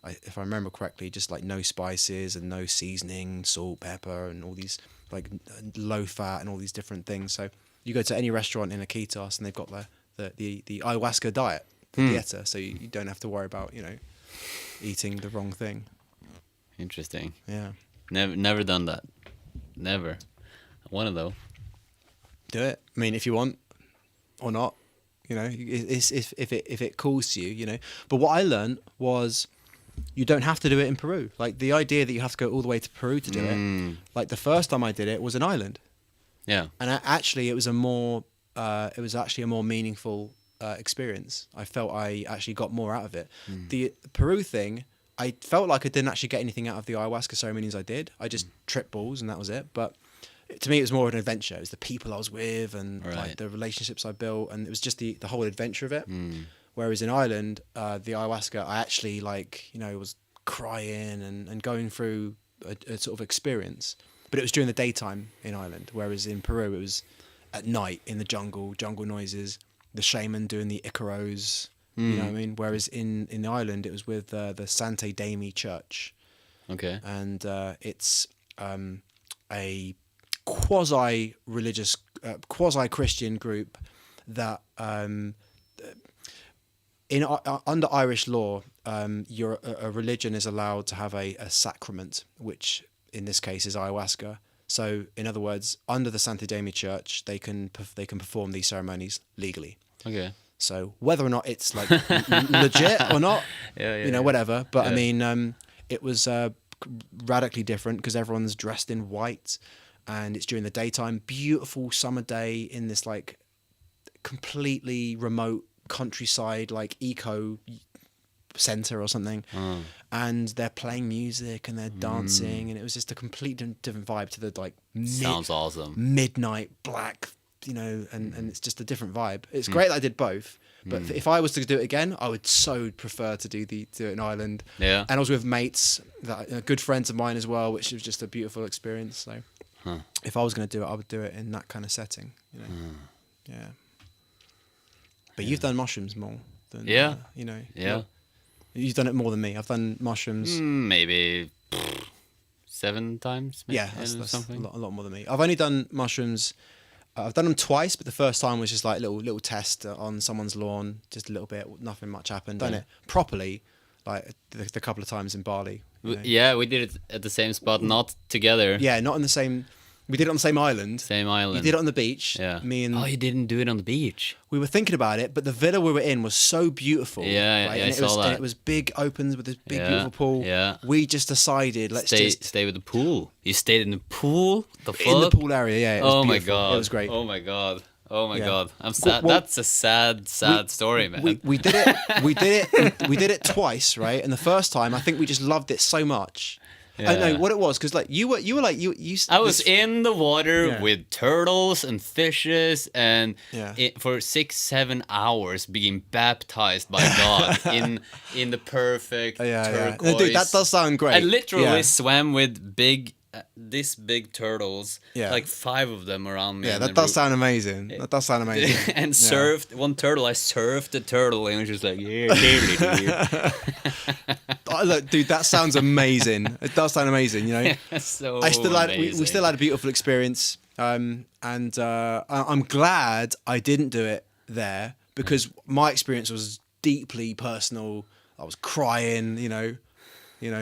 if I remember correctly, just like no spices and no seasoning, salt, pepper, and all these, like, low fat and all these different things. So you go to any restaurant in Iquitos and they've got the ayahuasca diet, the dieta, so you don't have to worry about, you know, eating the wrong thing. Interesting. Yeah. Never done that. Never. I want to, though. Do it. I mean, if you want, or not, you know, it's if it calls to you, you know. But what I learned was, you don't have to do it in Peru. Like, the idea that you have to go all the way to Peru to do it. Like, the first time I did it was an island. Yeah. And actually, it was actually a more meaningful experience. I felt I actually got more out of it. The Peru thing, I felt like I didn't actually get anything out of the ayahuasca ceremonies I did. I just tripped balls and that was it. But to me, it was more of an adventure. It was the people I was with and like the relationships I built, and it was just the whole adventure of it. Whereas in Ireland, the ayahuasca, I actually, like, you know, was crying and going through a sort of experience. But it was during the daytime in Ireland, whereas in Peru, it was at night in the jungle noises, the shaman doing the Icaros, you know what I mean? Whereas in Ireland, it was with the Sante Dami Church. Okay. And it's a quasi-religious, quasi-Christian group that under Irish law, a religion is allowed to have a sacrament, which in this case is ayahuasca. So, in other words, under the Santa Dami Church, they can perform these ceremonies legally. Okay. So whether or not it's like legit or not, whatever. But I mean, it was radically different because everyone's dressed in white, and it's during the daytime. Beautiful summer day in this like completely remote countryside, like eco center or something, and they're playing music and they're dancing, and it was just a completely different vibe to the like sounds awesome midnight black, and it's just a different vibe. It's great that I did both, but if I was to do it again, I would so prefer to do it in Ireland. Yeah, and I was with mates that good friends of mine as well, which was just a beautiful experience. So if I was going to do it, I would do it in that kind of setting. Yeah. But you've done mushrooms more than You've done it more than me. I've done mushrooms maybe 7 times. Maybe, that's something. a lot more than me. I've only done mushrooms. I've done them twice, but the first time was just like little test on someone's lawn, just a little bit. Nothing much happened. Done it properly, like the couple of times in Bali. Yeah, we did it at the same spot, not together. Yeah, not in the same. We did it on the same island. Same island. You did it on the beach. Yeah. Me and you didn't do it on the beach. We were thinking about it, but the villa we were in was so beautiful. Yeah, right? I saw that. And it was big opens with this big beautiful pool. Yeah. We just decided stay with the pool. You stayed in the pool. The fuck? In the pool area. Yeah. It was my beautiful. god. It was great. Oh my god. I'm sad. Well, that's a sad story, man. We did it. We did it twice, right? And the first time, I think we just loved it so much. Yeah. I know what it was because like you were I was in the water with turtles and fishes and for 6-7 hours being baptized by God in the perfect turquoise. No, dude, that does sound great. I literally swam with this big turtles, like 5 of them around me. Yeah, that does sound amazing. That does sound amazing. And surfed one turtle. I surfed the turtle, and it was just like, yeah. Look, dude, that sounds amazing. It does sound amazing. So we still had a beautiful experience. And I'm glad I didn't do it there because my experience was deeply personal. I was crying,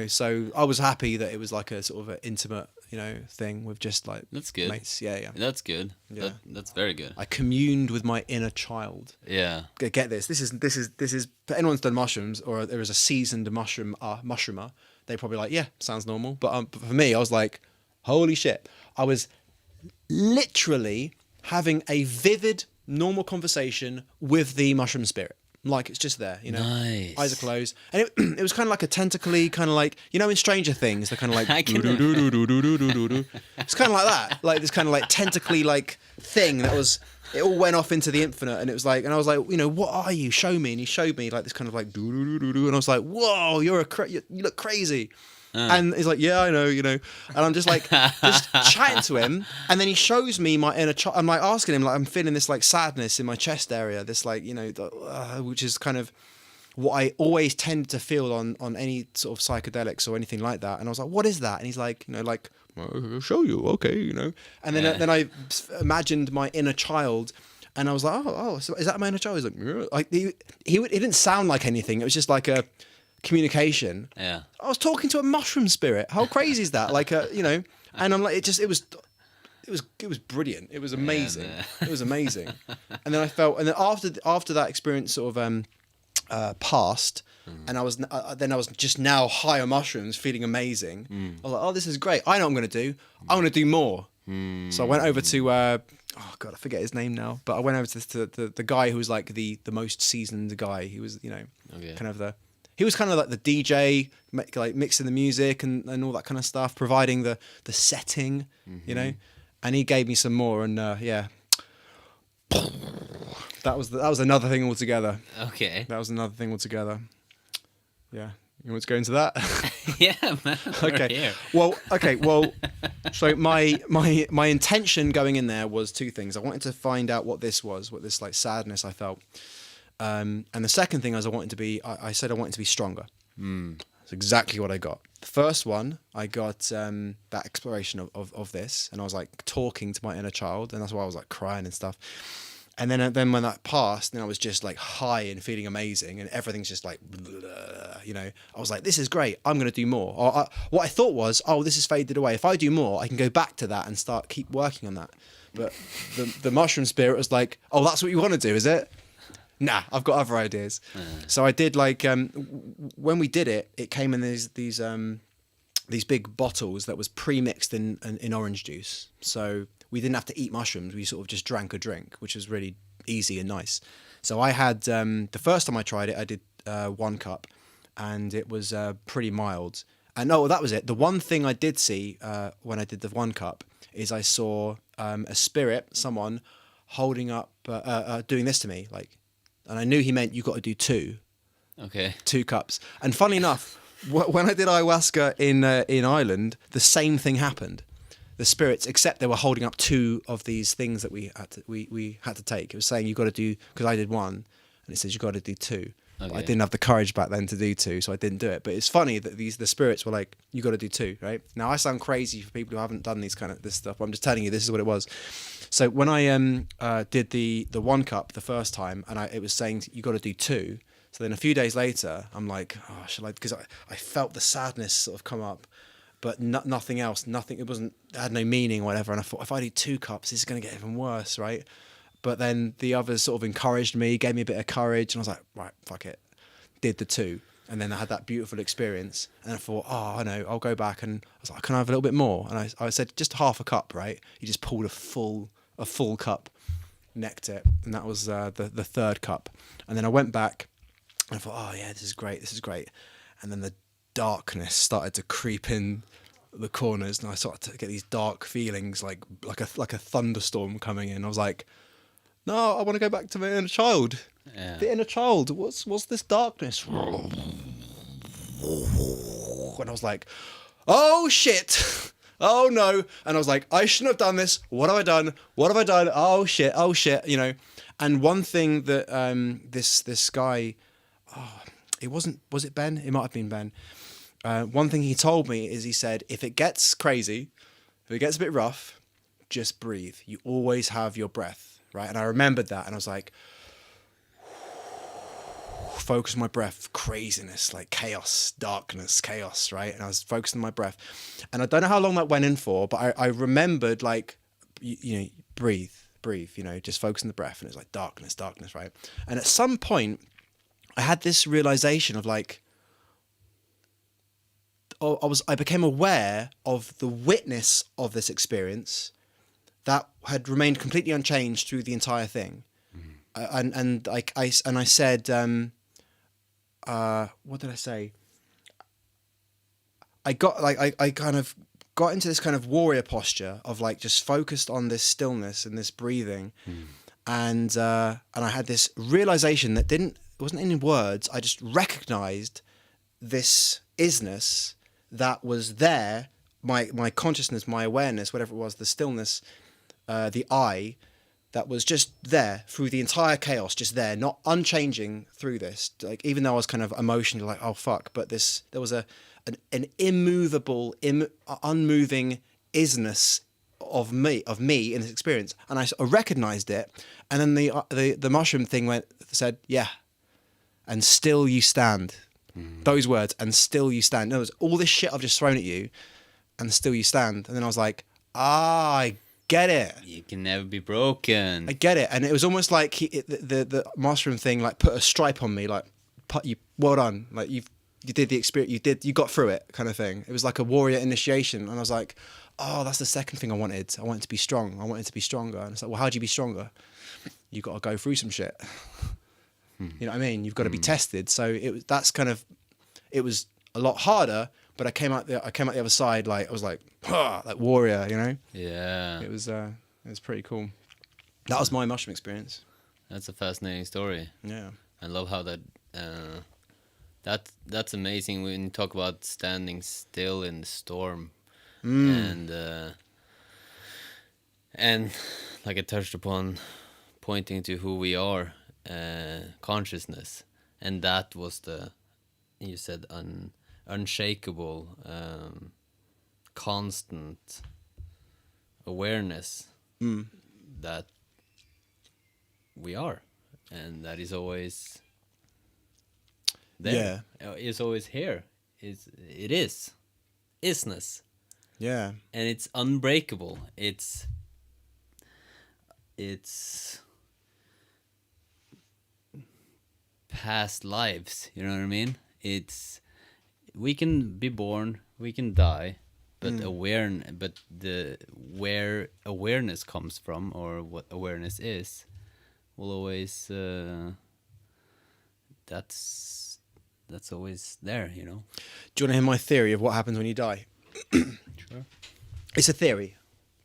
so I was happy that it was like a sort of an intimate, thing with just like that's good. Mates. Yeah. That's good. Yeah. That's very good. I communed with my inner child. Yeah. Get this. This is for anyone's done mushrooms or there is a seasoned mushroomer. They probably like, yeah, sounds normal. But for me, I was like, holy shit. I was literally having a vivid, normal conversation with the mushroom spirit. Like it's just there, Nice. Eyes are closed, and it was kind of like a tentacly, kind of like in Stranger Things, they're kind of like it's kind of like that, like this kind of like tentacly like thing that was. It all went off into the infinite, and it was like, and I was like, what are you? Show me, and he showed me like this kind of like and I was like, whoa, you look crazy. And he's like, yeah, I know, and I'm just like, just chatting to him. And then he shows me my inner child. I'm like asking him, like, I'm feeling this like sadness in my chest area, this like, which is kind of what I always tend to feel on any sort of psychedelics or anything like that. And I was like, what is that? And he's like, like, well, I'll show you, okay, And then I imagined my inner child. And I was like, oh, so is that my inner child? He's like, yeah. Like he didn't sound like anything. It was just like a communication. Yeah. I was talking to a mushroom spirit. How crazy is that? Like and I'm like, it was brilliant. It was amazing. It was amazing. And then I felt, and then after that experience sort of passed, and I was just now high on mushrooms, feeling amazing. I was like, oh, this is great. I know what I'm going to do. I want to do more. So I went over to oh god, I forget his name now. But I went over to the guy who was like the most seasoned guy. He was kind of he was kind of like the DJ, like mixing the music and all that kind of stuff, providing the setting, And he gave me some more, and that was another thing altogether. Okay. That was another thing altogether. Yeah. You want to go into that? Yeah, man. Okay. Here. Well, so my intention going in there was 2 things. I wanted to find out what this like sadness I felt. And the second thing is I said I wanted to be stronger. That's exactly what I got. The first one, I got that exploration of this, and I was like talking to my inner child, and that's why I was like crying and stuff. And then when that passed, then I was just like high and feeling amazing, and everything's just like, I was like, this is great. I'm going to do more. Or what I thought was, oh, this has faded away. If I do more, I can go back to that and keep working on that. But the mushroom spirit was like, oh, that's what you want to do, is it? Nah, I've got other ideas. So I did like when we did it, it came in these big bottles that was pre-mixed in orange juice. So we didn't have to eat mushrooms. We sort of just drank a drink, which was really easy and nice. So I had the first time I tried it, I did 1 cup, and it was pretty mild. And that was it. The one thing I did see when I did the 1 cup is I saw a spirit, someone holding up, doing this to me, like, and I knew he meant you got to do 2. Okay. 2 cups. And funnily enough, when I did ayahuasca in Ireland, the same thing happened. The spirits, except they were holding up 2 of these things that we had to take. It was saying you got to do, because I did 1, and it says you got to do 2. Okay. But I didn't have the courage back then to do 2, so I didn't do it. But it's funny that the spirits were like, you got to do 2, right? Now I sound crazy for people who haven't done this stuff. But I'm just telling you, this is what it was. So when I did the 1 cup the first time, and it was saying you got to do 2. So then a few days later, I'm like, oh, shall I? Because I felt the sadness sort of come up, but nothing else. Nothing. It had no meaning or whatever. And I thought, if I do 2 cups, this is going to get even worse, right? But then the others sort of encouraged me, gave me a bit of courage, and I was like, right, fuck it. Did the 2. And then I had that beautiful experience, and I thought, oh, I know, I'll go back. And I was like, can I have a little bit more? And I said, just half a cup, right? He just pulled a full cup, necked it, and that was the 3rd cup. And then I went back, and I thought, oh yeah, this is great. And then the darkness started to creep in the corners, and I started to get these dark feelings, like a thunderstorm coming in. I was like, no, I want to go back to my inner child. Yeah. The inner child. What's this darkness? And I was like, oh shit. Oh no. And I was like, I shouldn't have done this. What have I done? Oh shit. You know. And one thing that this guy, was it Ben? It might have been Ben. One thing he told me is, he said, if it gets crazy, if it gets a bit rough, just breathe. You always have your breath. Right, and I remembered that, and I was like, focus on my breath, craziness, like chaos, darkness, chaos, right? And I was focusing on my breath, and I don't know how long that went in for, but I remembered, like, you know, breathe, you know, just focus on the breath, and it's like darkness, right? And at some point, I had this realization of like, I became aware of the witness of this experience that had remained completely unchanged through the entire thing. And I said, what did I say? I kind of got into this kind of warrior posture of like just focused on this stillness and this breathing. And I had this realization that it wasn't in words. I just recognized this isness that was there, my consciousness, my awareness, whatever it was, the stillness, the I, that was just there through the entire chaos, just there, not unchanging through this. Like, even though I was kind of emotional, like, oh fuck, but there was an immovable, unmoving isness of me in this experience, and I recognized it. And then the mushroom thing said, yeah, and still you stand. Those words, and still you stand. No, it was all this shit I've just thrown at you, and still you stand. And then I was like, I get it. You can never be broken. I get it. And it was almost like the mushroom thing, like, put a stripe on me, like, well done, like, you did the experience, you got through it, kind of thing. It was like a warrior initiation. And I was like, oh, that's the second thing I wanted. I wanted to be strong. I wanted to be stronger. And it's like, well, how do you be stronger? You got to go through some shit. You know what I mean? You've got to be tested. So it was a lot harder, but I came out the other side, like, I was like, like warrior, you know? Yeah. It was pretty cool. That was my mushroom experience. That's a fascinating story. Yeah. I love how that's amazing when you talk about standing still in the storm. And like I touched upon, pointing to who we are, consciousness, and that was you said unshakable, constant awareness that we are, and that is always there. Yeah, it's always here. It is isness. Yeah, and it's unbreakable. It's past lives. You know what I mean? We can be born, we can die, but where awareness comes from, or what awareness is, will always that's always there, you know. Do you want to hear my theory of what happens when you die? Sure. It's a theory,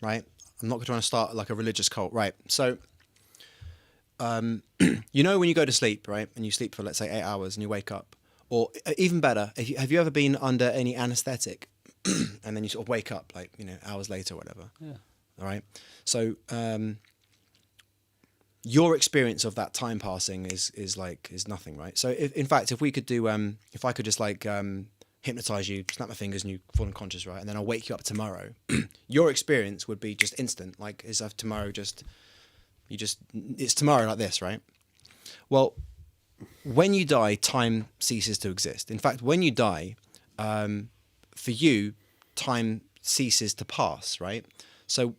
right? I'm not trying to start like a religious cult, right? So, you know when you go to sleep, right, and you sleep for, let's say, 8 hours and you wake up, or even better, have you ever been under any anesthetic and then you sort of wake up, like, you know, hours later or whatever? Yeah. All right. So your experience of that time passing is nothing, right? So in fact, if we could do, if I could just like hypnotize you, snap my fingers, and you fall unconscious, right, and then I'll wake you up tomorrow, your experience would be just instant, like as if tomorrow it's tomorrow like this, right? Well, when you die, time ceases to exist. In fact, when you die, for you, time ceases to pass, right? So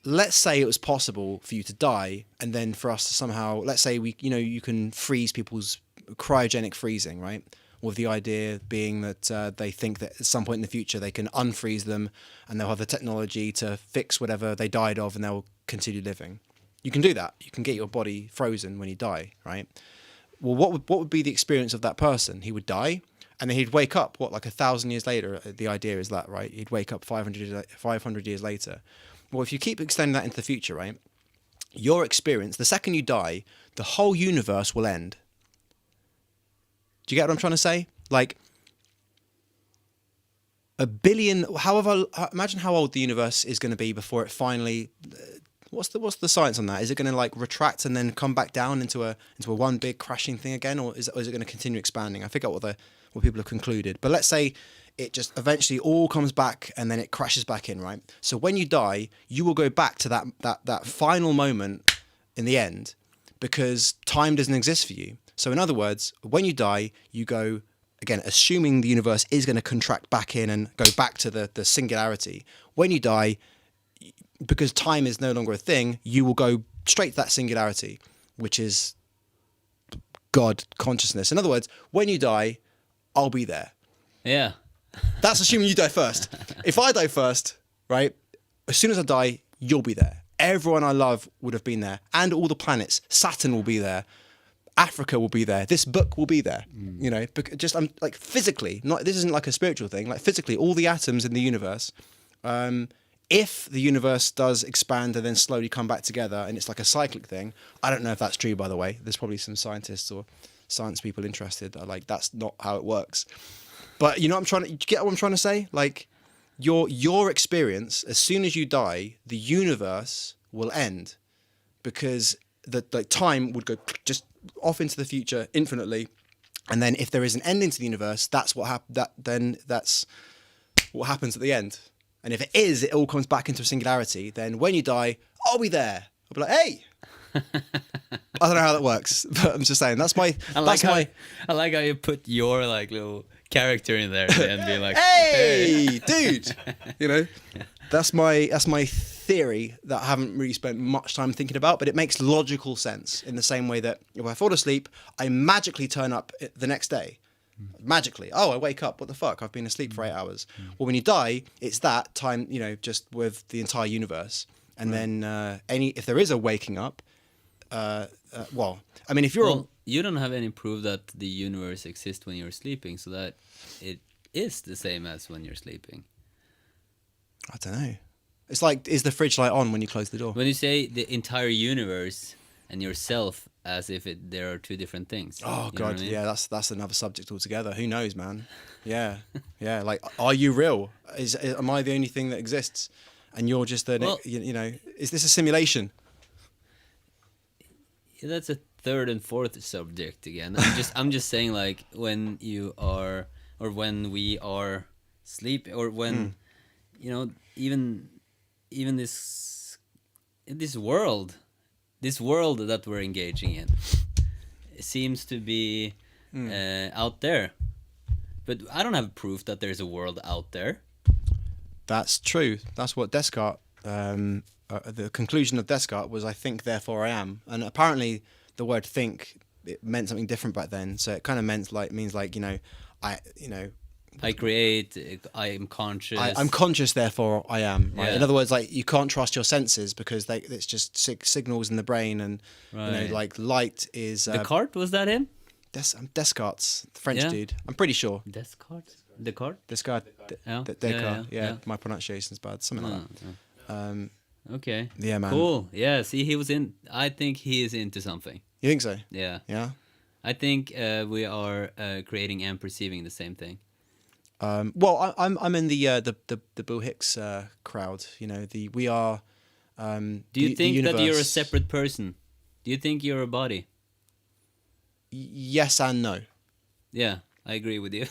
let's say it was possible for you to die, and then for us to somehow, let's say you can freeze people's cryogenic freezing, right? With the idea being that they think that at some point in the future they can unfreeze them, and they'll have the technology to fix whatever they died of, and they'll continue living. You can do that. You can get your body frozen when you die, right? Well, what would be the experience of that person? He would die, and then he'd wake up, like 1,000 years later? The idea is that, right? He'd wake up 500 years later. Well, if you keep extending that into the future, right? Your experience, the second you die, the whole universe will end. Do you get what I'm trying to say? Like, a billion, imagine how old the universe is going to be before it finally... What's the science on that? Is it going to like retract and then come back down into a one big crashing thing again, or is it going to continue expanding? I forget what people have concluded. But let's say it just eventually all comes back and then it crashes back in, right? So when you die, you will go back to that final moment in the end, because time doesn't exist for you. So in other words, when you die, you go, again, assuming the universe is going to contract back in and go back to the singularity. When you die, because time is no longer a thing, you will go straight to that singularity, which is God consciousness. In other words, when you die, I'll be there. Yeah. That's assuming you die first. If I die first, right, as soon as I die, you'll be there. Everyone I love would have been there, and all the planets. Saturn will be there. Africa will be there. This book will be there. You know, just I'm like physically. This isn't like a spiritual thing. Like physically, all the atoms in the universe. If the universe does expand and then slowly come back together, and it's like a cyclic thing, I don't know if that's true, by the way. There's probably some scientists or science people interested that are like, that's not how it works. But you know what you get what I'm trying to say? Like, your experience, as soon as you die, the universe will end, because the time would go just off into the future infinitely, and then if there is an ending to the universe, that's what that's what happens at the end. And if it all comes back into a singularity, then when you die, I'll be there. I'll be like, hey. I don't know how that works, but I'm just saying I like how you put your like little character in there and be like, hey, dude. You know, that's my theory that I haven't really spent much time thinking about, but it makes logical sense in the same way that if I fall asleep, I magically turn up the next day. Magically, I wake up, what the fuck, I've been asleep for 8 hours. Well, when you die, it's that time, you know, just with the entire universe. And then if there is a waking up, well, I mean, if you don't have any proof that the universe exists when you're sleeping, so that it is the same as when you're sleeping. I don't know. It's like, is the fridge light on when you close the door? When you say the entire universe and yourself, as if there are two different things. Oh God, I mean? Yeah, that's another subject altogether. Who knows, man? Yeah, yeah. Like, are you real? Am I the only thing that exists, and you're just you know? Is this a simulation? That's a third and fourth subject again. I'm just saying, like, when you are, or when we are sleeping, or when you know, even this world that we're engaging in seems to be out there, but I don't have proof that there's a world out there. That's true. That's what Descartes, the conclusion of Descartes was, I think, therefore I am. And apparently the word think it meant something different back then. So it kind of means like I create. I am conscious. I'm conscious, therefore I am. Right? Yeah. In other words, like you can't trust your senses because it's just signals in the brain, and Right. like light is Descartes, was that him? Descartes, the French Yeah. dude. I'm pretty sure. Descartes. Descartes. Descartes. Yeah. Descartes. Yeah. My pronunciation's bad. Something like that. Okay. Yeah, man. Cool. Yeah. See, he was in. I think he is into something. You think so? Yeah. Yeah. I think we are creating and perceiving the same thing. Well, I'm in the Bill Hicks crowd. We are. Do you think that you're a universe. separate person? Do you think you're a body? Yes and no. Yeah, I agree with you.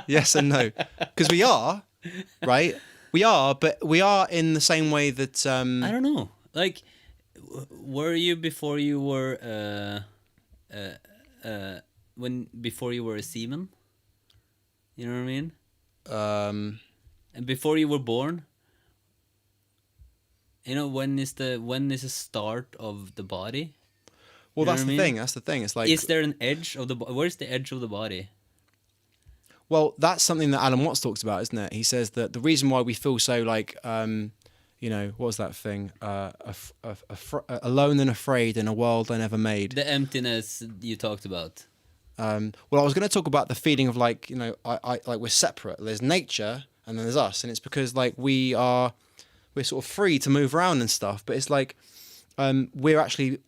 Yes and no, because we are, right? We are, but we are in the same way that. I don't know. Like, were you before you were before you were a seaman? You know what I mean? And before you were born. When is the start of the body? Well, You know that's what the I mean? thing. That's the thing. It's like. Is there an edge of the? Where's the edge of the body? Well, that's something that Alan Watts talks about, isn't it? He says that the reason why we feel so like, what was that thing? Alone and afraid in a world I never made. The emptiness you talked about. Well, I was going to talk about the feeling of like, I like we're separate. There's nature and then there's us, and it's because like we're sort of free to move around and stuff. But it's like we're actually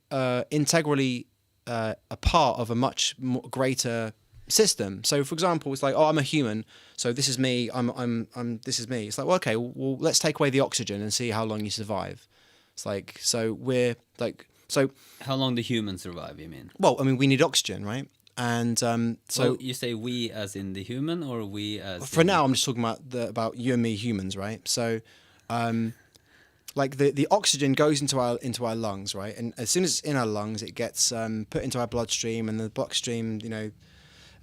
integrally a part of a much greater system. So, for example, it's like, oh, I'm a human, so this is me. I'm this is me. It's like, well, okay, well, let's take away the oxygen and see how long you survive. It's like, so we're like, so. How long do humans survive? You mean? Well, I mean, we need oxygen, right? And so Well, you say we as in the human, or we as for now, I'm just talking about you and me humans, right? So, like the oxygen goes into our lungs, right? And as soon as it's in our lungs, it gets put into our bloodstream, and the bloodstream,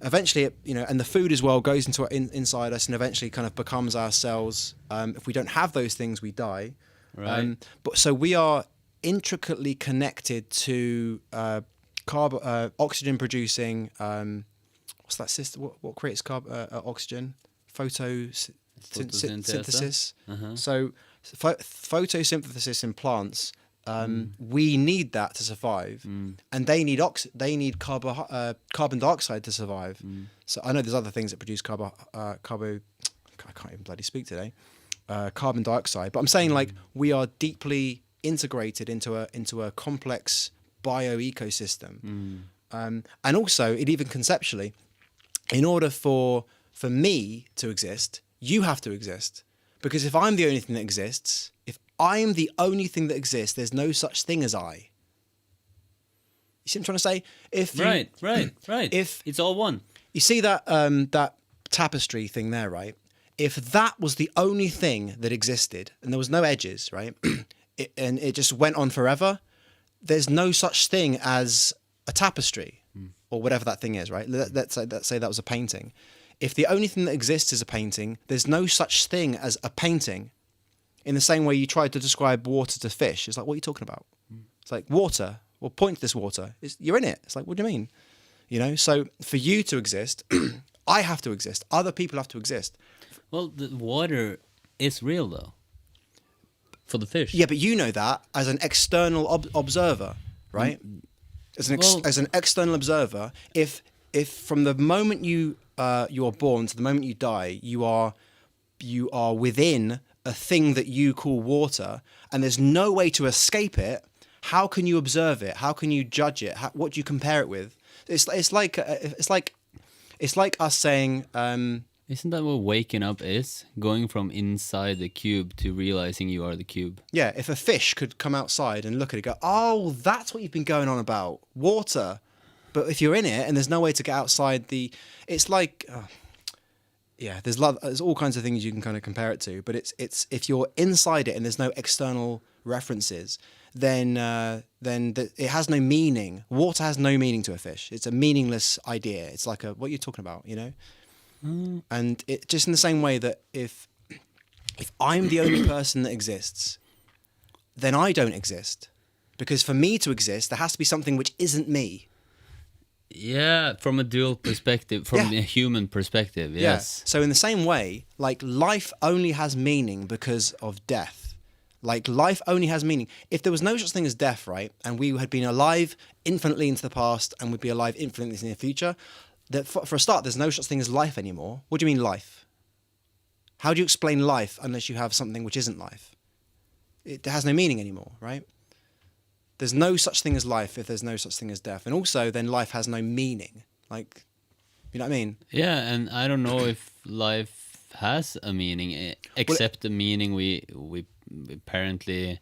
eventually, and the food as well goes into inside us, and eventually kind of becomes our cells. If we don't have those things, we die. Right. But so we are intricately connected to oxygen producing. What's that system? What creates oxygen? Photosynthesis. Uh-huh. So photosynthesis in plants. We need that to survive, and they need carbon dioxide to survive. So I know there's other things that produce I can't even bloody speak today. Carbon dioxide, but I'm saying like we are deeply integrated into a complex bio ecosystem, and also it even conceptually, in order for me to exist, you have to exist, because if I'm the only thing that exists, if I'm the only thing that exists, there's no such thing as I. You see what I'm trying to say? Right. If it's all one. you see that that tapestry thing there, right? If that was the only thing that existed and there was no edges, right, and it just went on forever, there's no such thing as a tapestry or whatever that thing is, right? Let's say that was a painting. If the only thing that exists is a painting, there's no such thing as a painting. In the same way you tried to describe water to fish, it's like, what are you talking about? It's like water. Well, point to this water. You're in it. It's like, what do you mean? So for you to exist, I have to exist. Other people have to exist. Well, the water is real though. For the fish. Yeah, but you know that as an external observer, right? As an external observer, if from the moment you are born to the moment you die, you are within a thing that you call water, and there's no way to escape it. How can you observe it? How can you judge it? What do you compare it with? It's like us saying. Isn't that what waking up is? Going from inside the cube to realizing you are the cube. Yeah, if a fish could come outside and look at it, go, oh, that's what you've been going on about, water. But if you're in it and there's no way to get outside it's like, there's all kinds of things you can kind of compare it to. But it's if you're inside it and there's no external references, then it has no meaning. Water has no meaning to a fish. It's a meaningless idea. It's like what you're talking about, And it just in the same way that if I'm the only person that exists, then I don't exist. Because for me to exist, there has to be something which isn't me. Yeah, from a dual perspective, from a human perspective, yes. Yeah. So in the same way, like life only has meaning because of death. Like life only has meaning. If there was no such thing as death, right, and we had been alive infinitely into the past and would be alive infinitely in the future, that for a start, there's no such thing as life anymore. What do you mean life? How do you explain life unless you have something which isn't life? It has no meaning anymore, right? There's no such thing as life if there's no such thing as death. And also, then life has no meaning. Like, you know what I mean? Yeah, and I don't know if life has a meaning, except the meaning we apparently,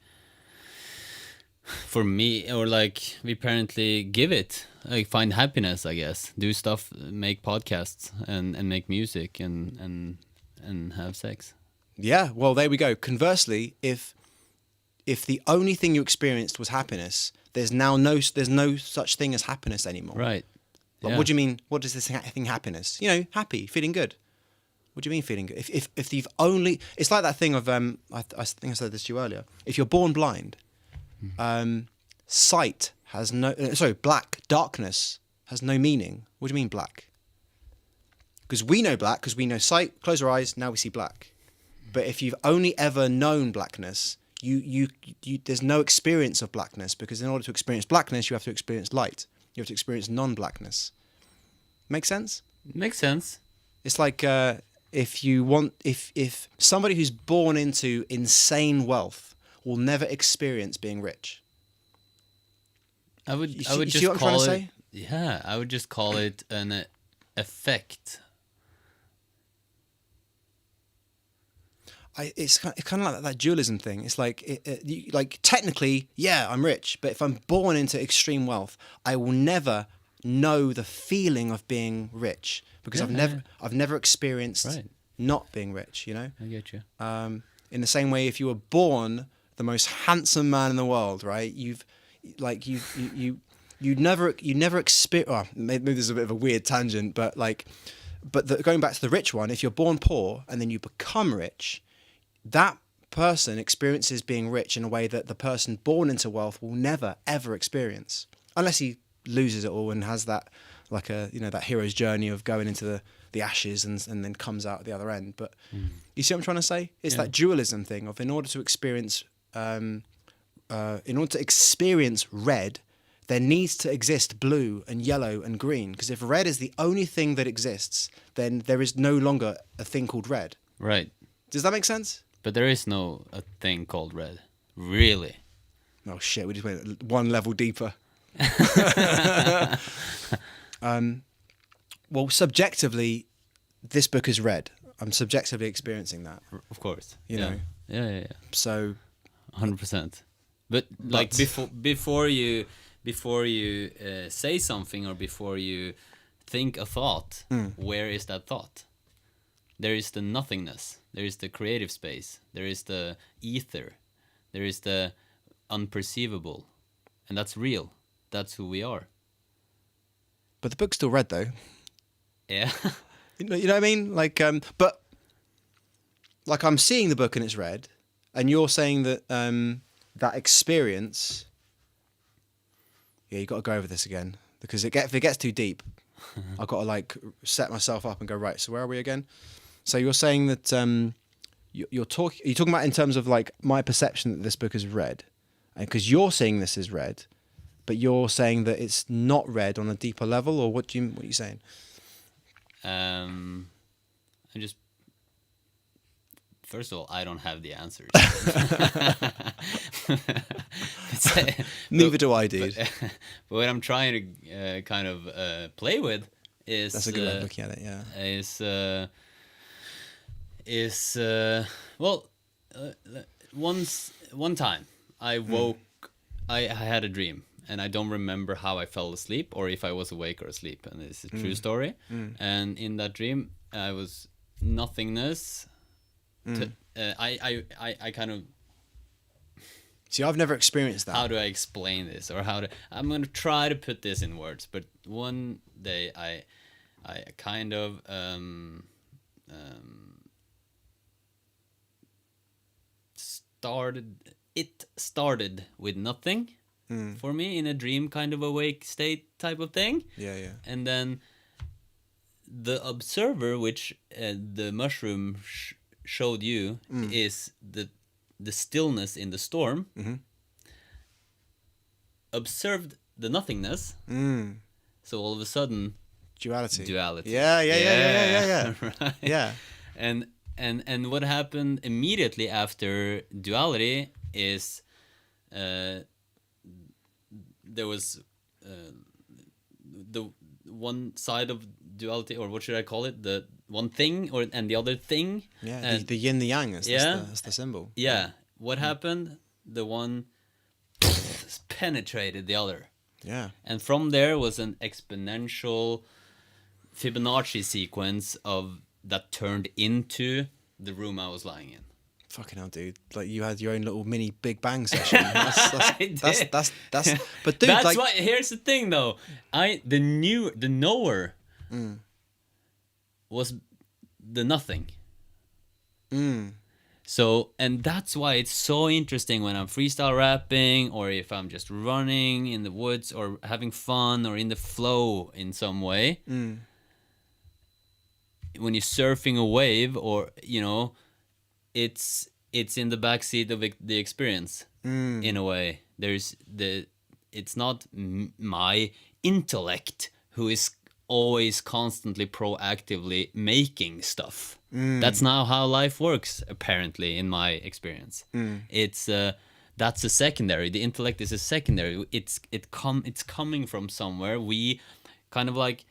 for me, or like we apparently give it. Like find happiness, I guess. Do stuff, make podcasts, and make music, and have sex. Yeah, well, there we go. Conversely, if the only thing you experienced was happiness, there's no such thing as happiness anymore. Right. Like, Yeah. what do you mean? What does this thing happiness? You know, happy, feeling good. What do you mean feeling good? If you've only, it's like that thing of I think I said this to you earlier. If you're born blind, sight has no darkness has no meaning. What do you mean black? Because we know black because we know sight. Close our eyes, now we see black. But if you've only ever known blackness, you there's no experience of blackness, because in order to experience blackness, you have to experience light. You have to experience non-blackness. Make sense? Makes sense. It's like if somebody who's born into insane wealth will never experience being rich. I would You just see what I'm trying call to it. say? Yeah, I would just call it an effect. It's kind of like that dualism thing. It's like like technically, yeah, I'm rich, but if I'm born into extreme wealth, I will never know the feeling of being rich, because I've never experienced not being rich. You know. I get you. In the same way, if you were born the most handsome man in the world, right? You never experience. Oh, maybe this is a bit of a weird tangent, but going back to the rich one, if you're born poor and then you become rich, that person experiences being rich in a way that the person born into wealth will never ever experience, unless he loses it all and has that that hero's journey of going into the ashes and then comes out at the other end. But you see what I'm trying to say? It's that dualism thing of in order to experience red, there needs to exist blue and yellow and green. Because if red is the only thing that exists, then there is no longer a thing called red. Right. Does that make sense? But there is a thing called red. Really? Oh shit, we just went one level deeper. Well, subjectively, this book is red. I'm subjectively experiencing that. Of course. You know? Yeah. So 100%. But like before you say something, or before you think a thought, where is that thought? There is the nothingness. There is the creative space. There is the ether. There is the unperceivable, and that's real. That's who we are. But the book's still red, though. Yeah. You know what I mean? But I'm seeing the book and it's red, and you're saying that that experience. Yeah, you got to go over this again, because if it gets too deep, I've got to set myself up and go, right. So where are we again? So you're saying that you're talking about in terms of my perception that this book is red, and because you're saying this is red, but you're saying that it's not red on a deeper level, or what are you saying? I just, first of all, I don't have the answers. Neither do I, dude. But what I'm trying to kind of play with is, that's a good way of looking at it. Yeah. One time I woke, I had a dream, and I don't remember how I fell asleep or if I was awake or asleep, and it's a true story. And in that dream, I was nothingness. I kind of. See, I've never experienced that. How do I explain this, or I'm gonna try to put this in words. But one day I kind of started with nothing, for me, in a dream kind of awake state type of thing. Yeah. And then the observer, which the mushroom showed you, is the stillness in the storm. Observed the nothingness. So all of a sudden, Duality. Yeah. Right. Yeah. And what happened immediately after duality is there was the one side of duality, or what should I call it? The one thing and the other thing. Yeah, the yin, the yang. That's the symbol. Yeah. What happened? The one penetrated the other. Yeah. And from there was an exponential Fibonacci sequence that turned into the room I was lying in. Fucking hell, dude! Like you had your own little mini Big Bang session. That's. But dude, that's like, why. Here's the thing, though. The knower was the nothing. So, and that's why it's so interesting when I'm freestyle rapping, or if I'm just running in the woods, or having fun, or in the flow in some way. When you're surfing a wave, or it's in the backseat of the experience. In a way, it's not my intellect who is always constantly proactively making stuff. That's not how life works, apparently, in my experience. It's that's a secondary. The intellect is a secondary. It's coming from somewhere. We kind of like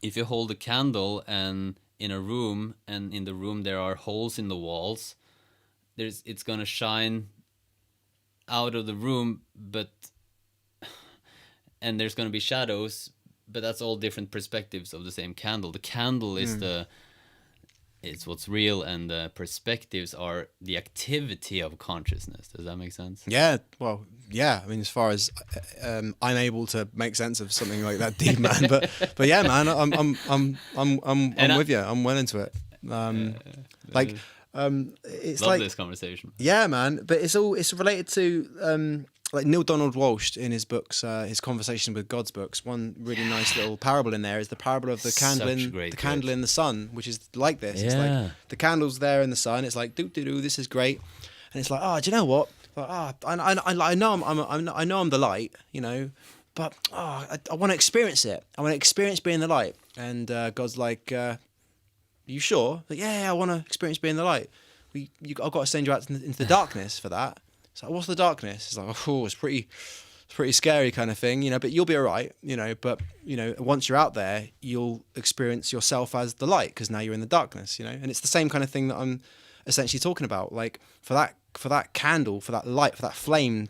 if you hold a candle and in a room, and in the room there are holes in the walls, it's gonna shine out of the room, and there's gonna be shadows, but that's all different perspectives of the same candle. The candle is it's what's real, and the perspectives are the activity of consciousness. Does that make sense? Yeah. Well, yeah. I mean, as far as I'm able to make sense of something like that deep, man. But yeah, man, I'm with you. I'm well into it. It's Love like this conversation. Yeah, man. But it's related to like Neil Donald Walsh in his books, his Conversation with God's books. One really nice little parable in there is the parable of the candle in the sun, which is like this. Yeah. It's like the candle's there in the sun. It's like this is great, and it's like, do you know what? Like, I know I'm the light, but I want to experience it. I want to experience being the light. And God's like, you sure? Like, yeah, I want to experience being the light. I've got to send you out into the darkness for that. It's like, what's the darkness? It's like, it's pretty scary kind of thing, but you'll be all right, but, once you're out there, you'll experience yourself as the light, because now you're in the darkness, and it's the same kind of thing that I'm essentially talking about. Like for that candle, for that light, for that flame,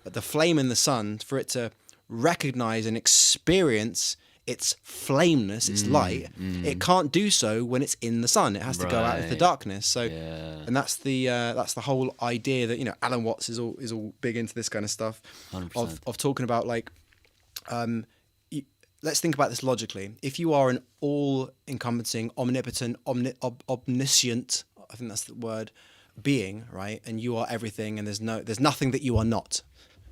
the flame in the sun, for it to recognize and experience its flameness, its light, it can't do so when it's in the sun. It has to go out into the darkness. So, and that's the whole idea that Alan Watts is all big into this kind of stuff 100%. of talking about, like, let's think about this logically. If you are an all-encompassing, omnipotent, omniscient, I think that's the word, being, right, and you are everything, and there's nothing that you are not,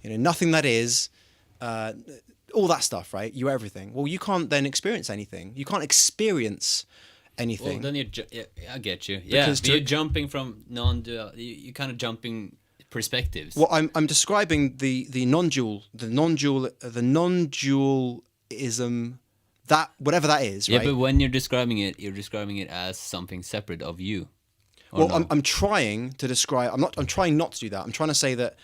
nothing that is. All that stuff, right? You're everything. Well, you can't then experience anything. You can't experience anything. Well, then I get you. Yeah, because you're jumping from non-dual. You're kind of jumping perspectives. Well, I'm describing the non-dualism, that whatever that is, right? Yeah, but when you're describing it as something separate of you. Well, no? I'm trying to describe. I'm trying not to do that. I'm trying to say that,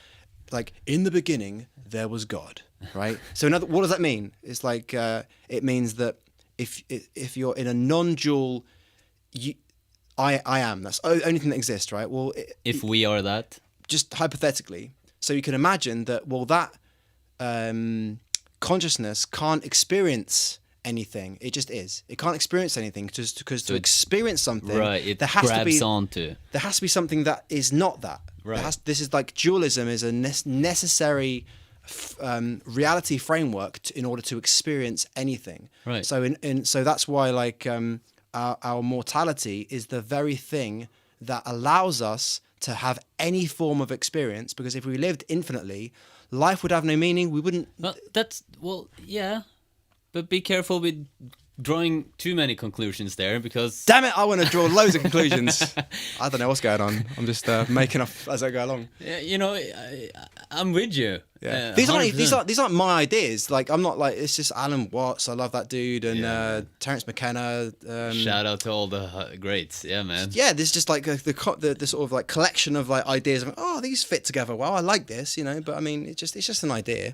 like, in the beginning there was God. Right. So what does that mean? It's like it means that if you're in a non-dual, I am. That's the only thing that exists, right? Well, if we are that, just hypothetically. So you can imagine that. Well, that consciousness can't experience anything. It just is. It can't experience anything because to experience something, right? There has to be something that is not that. Right. This is like dualism is a necessary reality framework in order to experience anything. Right. So so that's why, like, our mortality is the very thing that allows us to have any form of experience, because if we lived infinitely, life would have no meaning. We wouldn't. Yeah, but be careful with drawing too many conclusions there, because Damn it! I want to draw loads of conclusions. I don't know what's going on. I'm just making up as I go along. yeah, I'm with you. Yeah. 100%. These aren't my ideas. Like, I'm not like, it's just Alan Watts. I love that dude, and Terence McKenna. Shout out to all the greats. Yeah, man. Yeah, there's just like the sort of like collection of like ideas of, oh, these fit together well. I like this, But I mean, it's just an idea.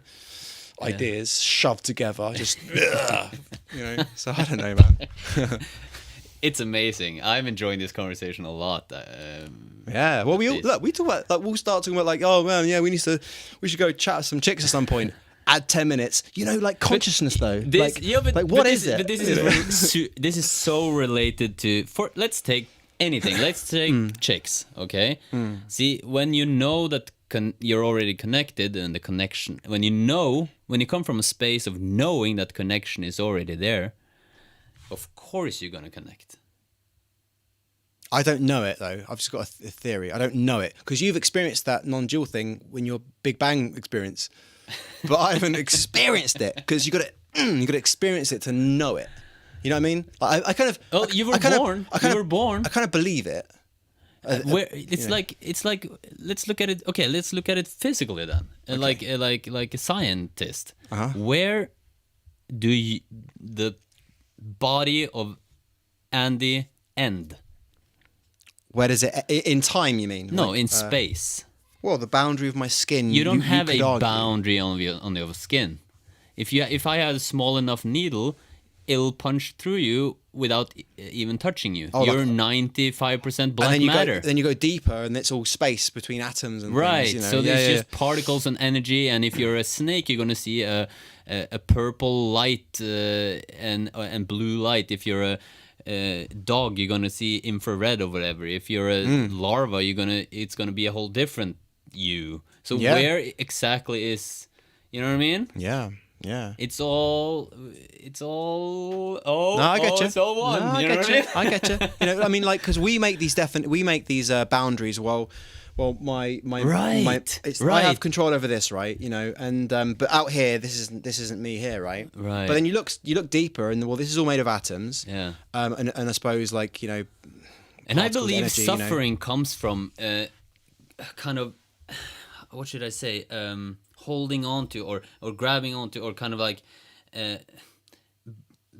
Ideas shoved together, just So I don't know, man. It's amazing. I'm enjoying this conversation a lot. Yeah. Well, we talk about, like, we'll start talking about like, oh man, yeah, we should go chat with some chicks at some point. Add 10 minutes. Like consciousness though. What is it? But this is so related to. Let's take anything. Let's take chicks. Okay. See, when you know that you're already connected, and the connection. When you come from a space of knowing that connection is already there, of course you're gonna connect. I don't know it though. I've just got a theory. I don't know it because you've experienced that non-dual thing when your Big Bang experience, but I haven't experienced it because you got to experience it to know it. You know what I mean? I kind of. Oh, you were born. You were born. I kind of believe it. It's like let's look at it. Okay, let's look at it physically then. Okay. Like a scientist. Where do the body of Andy end? Where does it in time? You mean? No, in space. Well, the boundary of my skin. You don't have a boundary on your skin. If I had a small enough needle, it'll punch through you without even touching you. Oh, you're 95% black matter. Then you go deeper, and it's all space between atoms and right. things. So there's just particles and energy. And if you're a snake, you're gonna see a purple light and blue light. If you're a dog, you're gonna see infrared or whatever. If you're a larva, it's gonna be a whole different you. So where exactly is, you know what I mean? Yeah. Yeah, it's all. Oh, no, I get you. It's all one. No, I get you. I mean, like, because we make these boundaries. Well, my right. I have control over this, right? And but out here, this isn't me here, right? Right. But then you look deeper, and this is all made of atoms. Yeah. And I suppose And I believe energy, suffering comes from kind of, what should I say? Holding on to or grabbing onto, or kind of like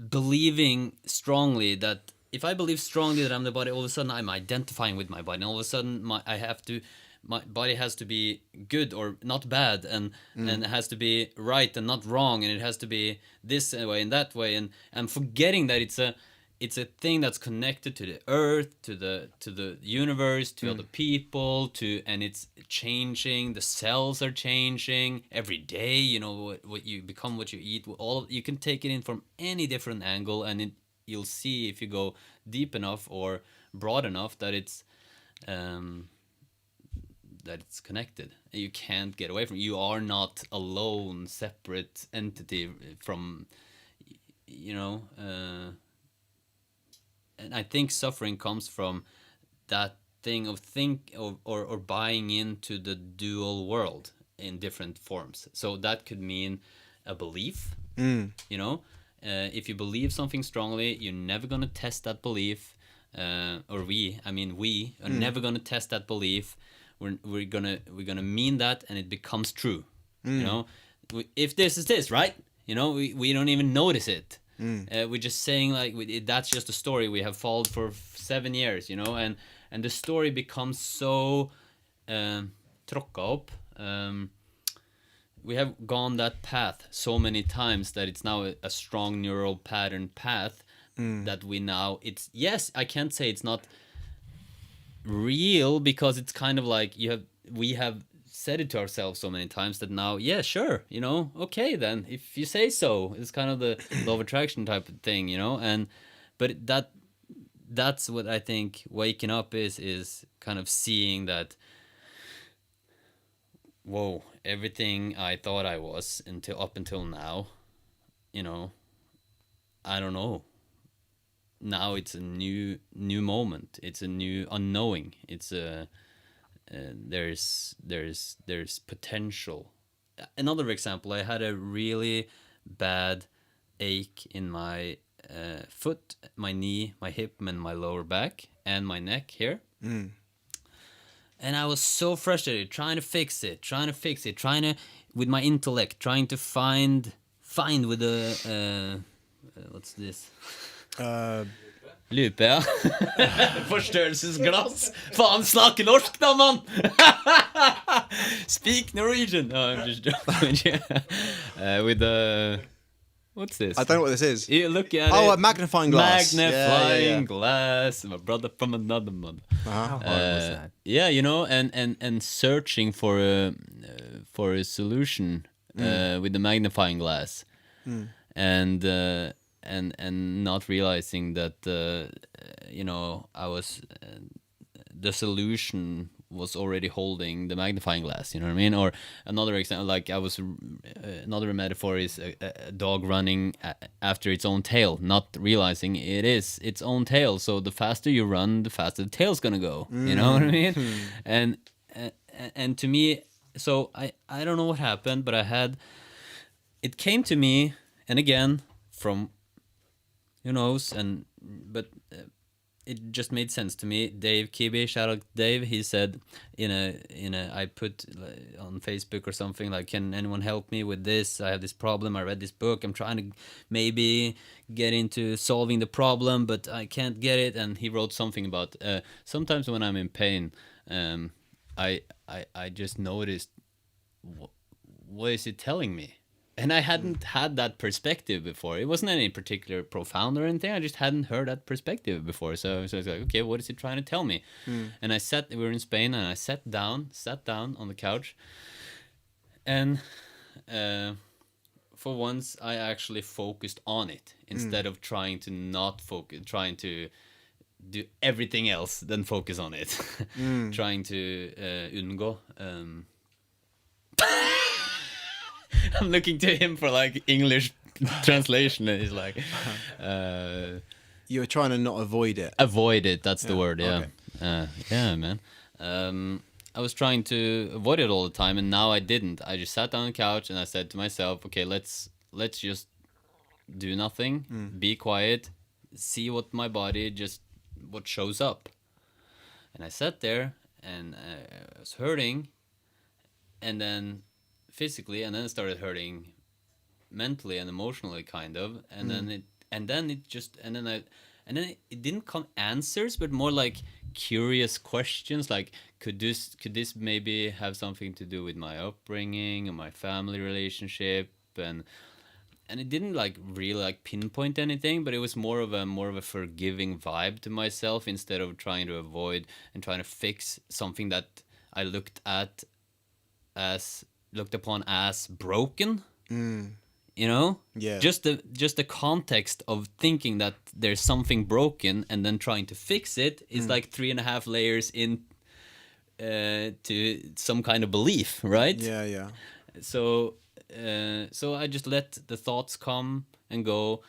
believing strongly that if I believe strongly that I'm the body, all of a sudden I'm identifying with my body, and all of a sudden my body has to be good or not bad, and it has to be right and not wrong, and it has to be this way and that way, and I'm forgetting that it's a thing that's connected to the earth, to the universe, to other people, and it's changing. The cells are changing every day. What you become, what you eat. You can take it in from any different angle, and you'll see if you go deep enough or broad enough that it's connected. You can't get away from it. You are not a lone, separate entity from, and I think suffering comes from that thing of or buying into the dual world in different forms. So that could mean a belief. If you believe something strongly, you're never gonna test that belief. We are never gonna test that belief. We're gonna mean that, and it becomes true. If this is this, right? We don't even notice it. We're just saying that's just a story we have followed for 7 years, and the story becomes so tråkka upp. We have gone that path so many times that it's now a strong neural pattern path that I can't say it's not real, because it's kind of like we have said it to ourselves so many times that now, yeah, sure, okay then, if you say so. It's kind of the law of attraction type of thing, but that's what I think waking up is kind of seeing that, whoa, everything I thought I was up until now, I don't know. Now it's a new moment. It's a new unknowing. It's there's potential. Another example, I had a really bad ache in my foot, my knee, my hip, and my lower back, and my neck here. And I was so frustrated, trying to fix it, with my intellect, trying to find with the what's this? Lupe, ja. Forstørrelsesglass. Faen, snakke norsk da, mann! Speak Norwegian. No, I'm just joking. With the... What's this? I don't know what this is. You look at it. Oh, a magnifying glass. Magnifying glass. My brother from another mother. How hard was that? Yeah, you know, and searching for a solution with the magnifying glass, and not realizing that you know, I was the solution was already holding the magnifying glass. You know what I mean? Or another example, like another metaphor is a dog running after its own tail, not realizing it is its own tail. So the faster you run, the faster the tail's gonna go. You know what I mean? And to me, so I don't know what happened, but it came to me, and again from who knows, but it just made sense to me. Dave Kibi, shout out Dave. He said I put on Facebook or something like, can anyone help me with this? I have this problem. I read this book. I'm trying to maybe get into solving the problem, but I can't get it. And he wrote something about sometimes when I'm in pain, I just noticed what is it telling me? And I hadn't had that perspective before. It wasn't any particular profound or anything. I just hadn't heard that perspective before. So I was like, okay, what is it trying to tell me? And we were in Spain, and I sat down on the couch. And for once, I actually focused on it instead of trying to not focus, trying to do everything else than focus on it. Trying to undgå. I'm looking to him for like English translation, and he's like, You were trying to not avoid it. Avoid it. That's the word. Yeah. Okay. Yeah, man. I was trying to avoid it all the time, and now I didn't. I just sat down on the couch and I said to myself, okay, let's just do nothing, be quiet, see what my body what shows up. And I sat there, and I was hurting, and then physically, and then it started hurting mentally and emotionally, kind of, and then it didn't come answers, but more like curious questions, like could this maybe have something to do with my upbringing and my family relationship, and it didn't like really like pinpoint anything, but it was more of a forgiving vibe to myself, instead of trying to avoid and trying to fix something that I looked upon as broken. You know? Yeah. Just the context of thinking that there's something broken and then trying to fix it is like 3.5 layers in to some kind of belief, right? Yeah. So I just let the thoughts come and go,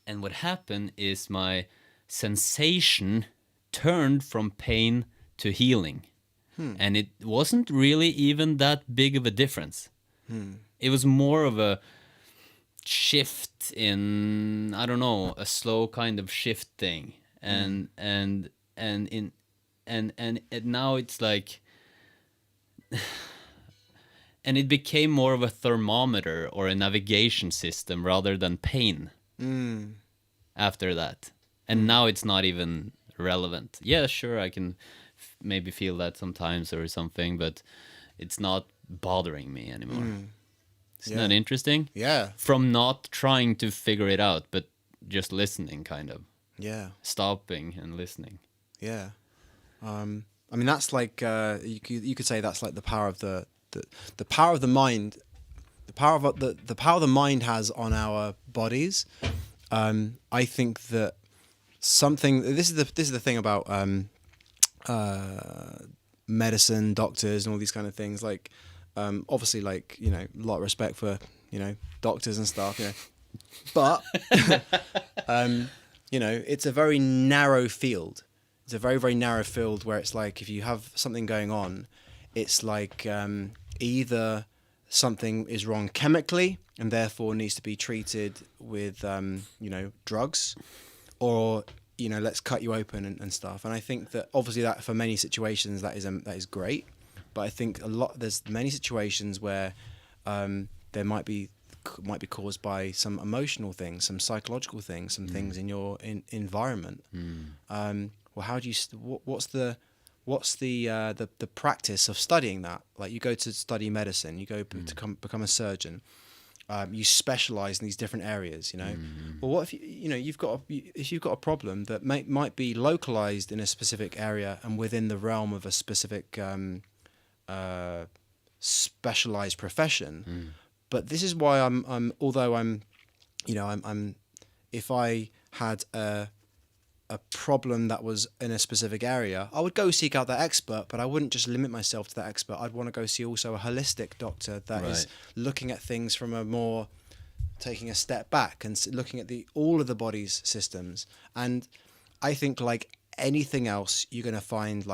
and what happened is my sensation turned from pain to healing. And it wasn't really even that big of a difference. It was more of a shift in, I don't know, a slow kind of shift thing. And now it's like, and it became more of a thermometer or a navigation system rather than pain after that. And now it's not even relevant. Yeah, sure, I can maybe feel that sometimes or something, but it's not bothering me anymore. Isn't that interesting? Yeah. From not trying to figure it out, but just listening, kind of. Yeah. Stopping and listening. Yeah. I mean, that's like you could say that's like the power of the power of the mind, the power of the power the mind has on our bodies. I think that this is the thing about medicine, doctors, and all these kind of things. Like, obviously, like, you know, a lot of respect for, you know, doctors and stuff, you know, but you know, it's a very narrow field. it's a very, very narrow field where it's like if you have something going on, it's like either something is wrong chemically and therefore needs to be treated with drugs, or let's cut you open and stuff. And I think that obviously that for many situations that is great, but I think there's many situations where there might be caused by some emotional things, some psychological things, some things in your environment. Well, how do you? What's the practice of studying that? Like you go to study medicine, you go to become a surgeon. You specialize in these different areas. Well, what if you've got a problem that might be localized in a specific area and within the realm of a specific specialized profession. But this is why I'm if I had a problem that was in a specific area, I would go seek out that expert, but I wouldn't just limit myself to that expert. I'd want to go see also a holistic doctor that is looking at things from a more, taking a step back and looking at all of the body's systems. And I think like anything else, you're going to find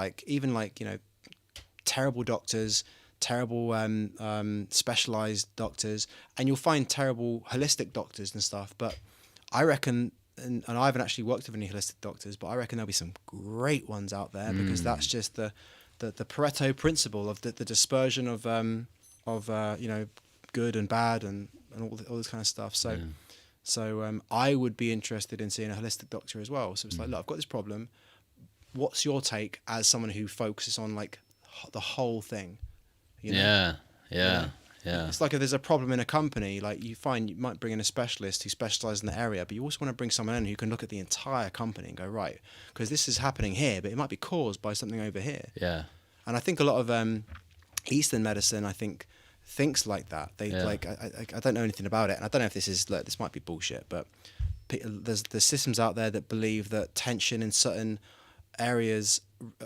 terrible doctors, terrible specialized doctors, and you'll find terrible holistic doctors and stuff. But I reckon, and I haven't actually worked with any holistic doctors, but I reckon there'll be some great ones out there because that's just the Pareto principle of the dispersion of good and bad and all this kind of stuff. So I would be interested in seeing a holistic doctor as well. So it's like, look, I've got this problem. What's your take as someone who focuses on like the whole thing? Yeah. It's like if there's a problem in a company, like you might bring in a specialist who specializes in the area, but you also want to bring someone in who can look at the entire company and go, right, because this is happening here, but it might be caused by something over here. Yeah. And I think a lot of Eastern medicine, thinks like that. They I don't know anything about it, and I don't know if this might be bullshit, but there's systems out there that believe that tension in certain areas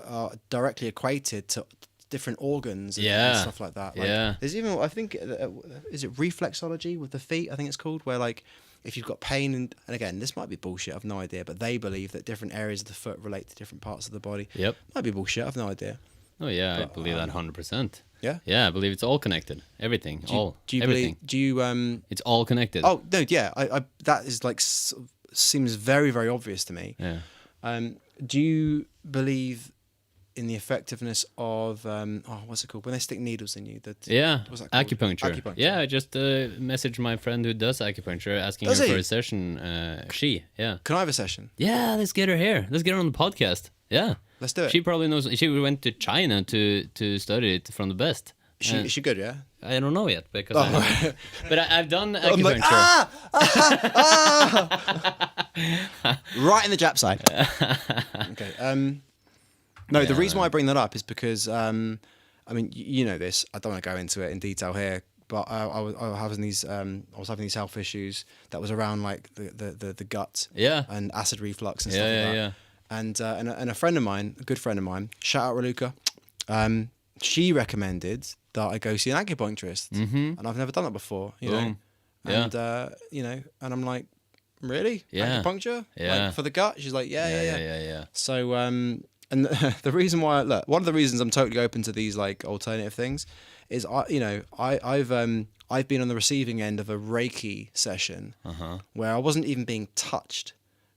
are directly equated to different organs and stuff like that. There's even, I think, is it reflexology with the feet? I think it's called, where like if you've got pain, and again, this might be bullshit, I've no idea, but they believe that different areas of the foot relate to different parts of the body. Yep. Might be bullshit, I've no idea. Oh yeah, but, I believe that 100%. Yeah? Yeah, I believe it's all connected. Everything. Everything. It's all connected. Oh, no, yeah. I that is like, seems very, very obvious to me. Yeah. Do you believe in the effectiveness of what's it called when they stick needles in you? What's that called? Acupuncture. Yeah, I just messaged my friend who does acupuncture, asking her for a session. Can I have a session? Yeah, let's get her here. Let's get her on the podcast. Yeah, let's do it. She probably knows. She went to China to study it from the best. Is she good? Yeah. I don't know yet because but I've done acupuncture. I'm like, right in the Jap side. Okay. No, the reason why I bring that up is because, I mean, you know this. I don't want to go into it in detail here, but I was having these health issues that was around like the gut, and acid reflux and stuff like that. And a friend of mine, a good friend of mine, shout out Raluca, she recommended that I go see an acupuncturist, and I've never done that before, you know, and and I'm like, really, acupuncture, like for the gut? She's like, yeah. So and the reason why, look, one of the reasons I'm totally open to these like alternative things is I've been on the receiving end of a Reiki session where I wasn't even being touched,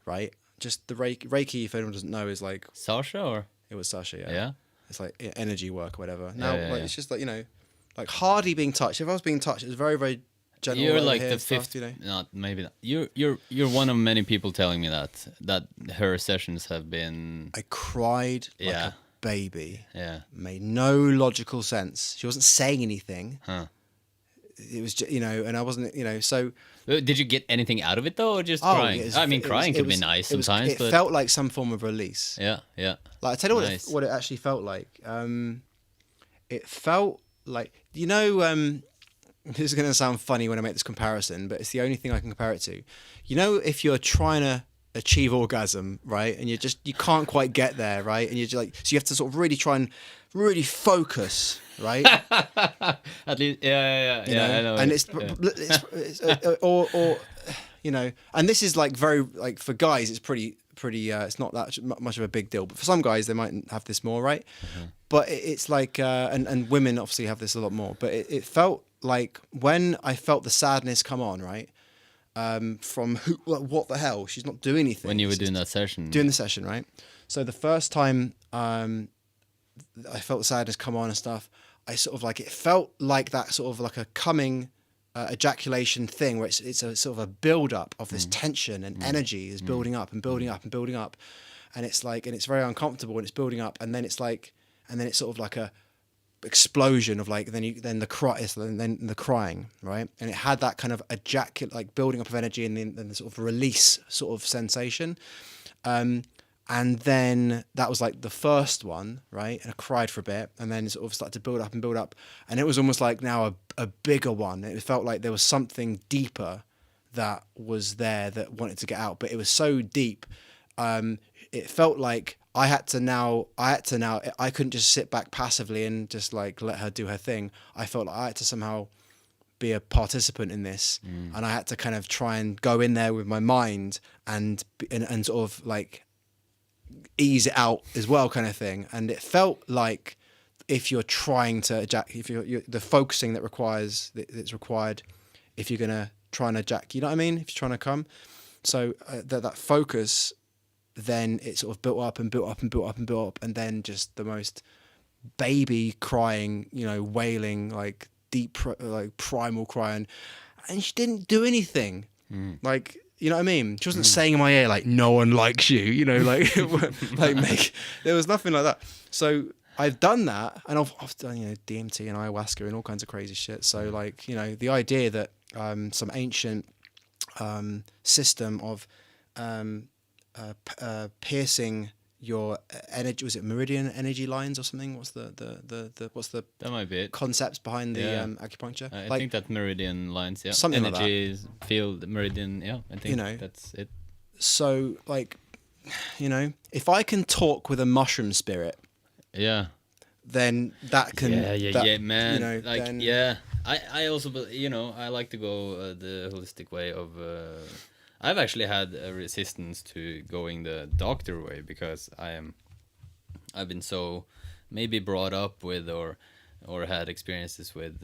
right? Just the Reiki, if anyone doesn't know, is like Sasha, or it was Sasha, yeah. It's like energy work or whatever. Now, it's just like like hardly being touched. If I was being touched, it was very, very general. You're like the fifth, not maybe not. You're one of many people telling me that her sessions have been. I cried like a baby. Yeah, made no logical sense. She wasn't saying anything. It was just, and I wasn't, so. Did you get anything out of it though, or just crying? I mean, crying could be nice sometimes. It felt like some form of release. Yeah. Like I tell you what it actually felt like. It felt like this is going to sound funny when I make this comparison, but it's the only thing I can compare it to. If you're trying to achieve orgasm, right, and you can't quite get there, right, and you're just like, so you have to sort of really try and really focus, right? At least, yeah. I know. And it's or and this is like very, like for guys, it's pretty pretty. It's not that much of a big deal. But for some guys, they might have this more, right? But it's like, and women obviously have this a lot more. But it felt like when I felt the sadness come on, right? From what the hell? She's not doing anything. When you were doing that session. Doing the session, right? So the first time I felt the sadness come on and stuff, I sort of like, it felt like that sort of like a coming ejaculation thing where it's a sort of a build up of this tension and energy is building up and building up and building up. And it's like, and it's very uncomfortable and it's building up. And then it's like, and then it's sort of like a explosion of like, then the crying, right? And it had that kind of like building up of energy and then the sort of release sort of sensation. And then that was like the first one, right? And I cried for a bit and then sort of started to build up and build up. And it was almost like now a bigger one. It felt like there was something deeper that was there that wanted to get out, but it was so deep. It felt like I couldn't just sit back passively and just like let her do her thing. I felt like I had to somehow be a participant in this, and I had to kind of try and go in there with my mind and sort of like ease it out as well, kind of thing. And it felt like if you're trying to if you're the focusing that's required if you're gonna try and ejaculate, you know what I mean? If you're trying to come, so that focus. Then it sort of built up and built up and built up and built up, and then just the most baby crying, wailing, like deep, like primal crying, and she didn't do anything. Like, you know what I mean? She wasn't saying in my ear like, "No one likes you," like, there was nothing like that. So I've done that, and I've done DMT and ayahuasca and all kinds of crazy shit. So like, the idea that some ancient system of piercing your energy, was it meridian energy lines or something? What's the that might be it. Concepts behind the acupuncture? I think that meridian lines, something energy like that. Field meridian, I think that's it. So like, if I can talk with a mushroom spirit, then that can man, I also, I like to go the holistic way of I've actually had a resistance to going the doctor way because I've been so maybe brought up with or had experiences with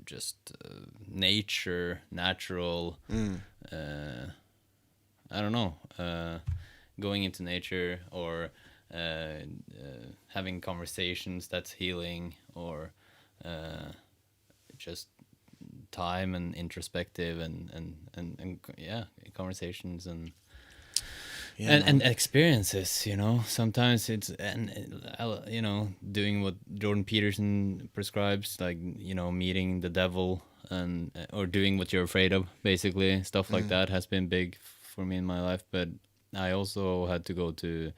just nature, natural. I don't know, going into nature or having conversations that's healing or just time and introspective and conversations and experiences, sometimes it's doing what Jordan Peterson prescribes, like meeting the devil and or doing what you're afraid of, basically stuff like that has been big for me in my life. But I also had to go to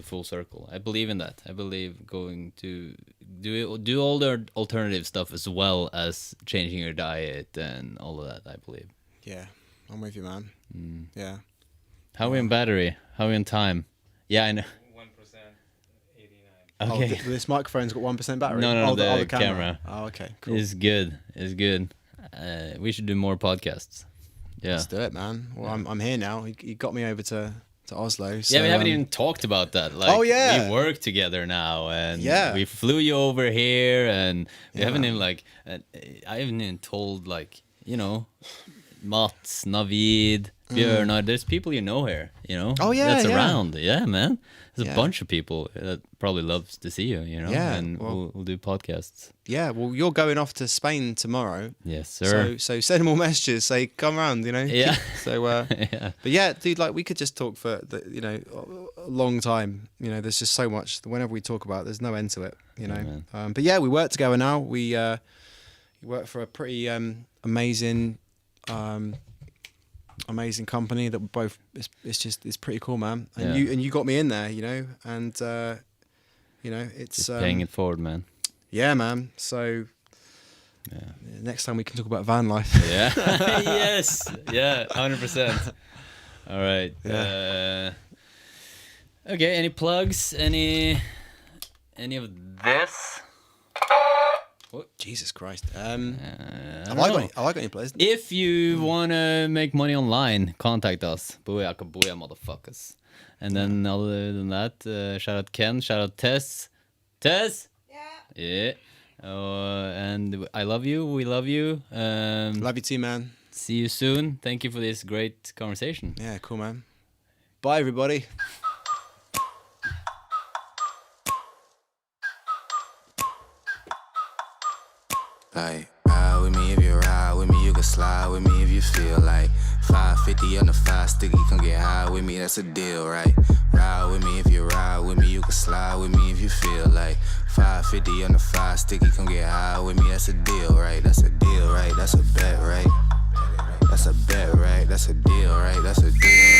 full circle. I believe in that. I believe going to do all the alternative stuff as well as changing your diet and all of that, I believe. Yeah, I'm with you, man. Yeah. How are we in battery? How are we in time? Yeah, I know. 1%, 89. Okay. This microphone's got 1% battery? No, the camera. Oh, okay, cool. It's good. We should do more podcasts. Yeah. Let's do it, man. Well, I'm here now. You got me over to Oslo. So, yeah, we haven't even talked about that. Like, we work together now, and we flew you over here, and we haven't even I haven't even told Mats, Navid, Björnar. There's people here. Oh yeah, that's around. Yeah, man. There's a bunch of people that probably loves to see you. Yeah, and we'll do podcasts. Yeah, well, you're going off to Spain tomorrow. Yes, sir. So send more messages. Say come around. Yeah. So yeah. But yeah, dude, like we could just talk for a long time. There's just so much. Whenever we talk about it, there's no end to it. Yeah, but yeah, we work together now. We work for a pretty amazing company that both it's pretty cool, man. And you got me in there, and it's just paying it forward, man. Yeah, man. So next time we can talk about van life. Yeah. Yes. Yeah. 100%. All right. Yeah. Okay. Any plugs? Any of this? Jesus Christ. I Have don't I know. got any players? If you wanna make money online, contact us. Booyaka booyah, motherfuckers. And then other than that, shout out Ken, shout out Tess. Tess? Yeah. And I love you. We love you. Love you too, man. See you soon. Thank you for this great conversation. Yeah, cool, man. Bye, everybody. Like, ride with me if you ride with me, you can slide with me if you feel like 550 on the 5 sticky, come get high with me, that's a deal, right? Ride with me if you ride with me, you can slide with me if you feel like 550 on the 5 sticky, come get high with me, that's a deal, right? That's a deal, right? That's a bet, right? That's a bet, right? That's a deal, right? That's a deal.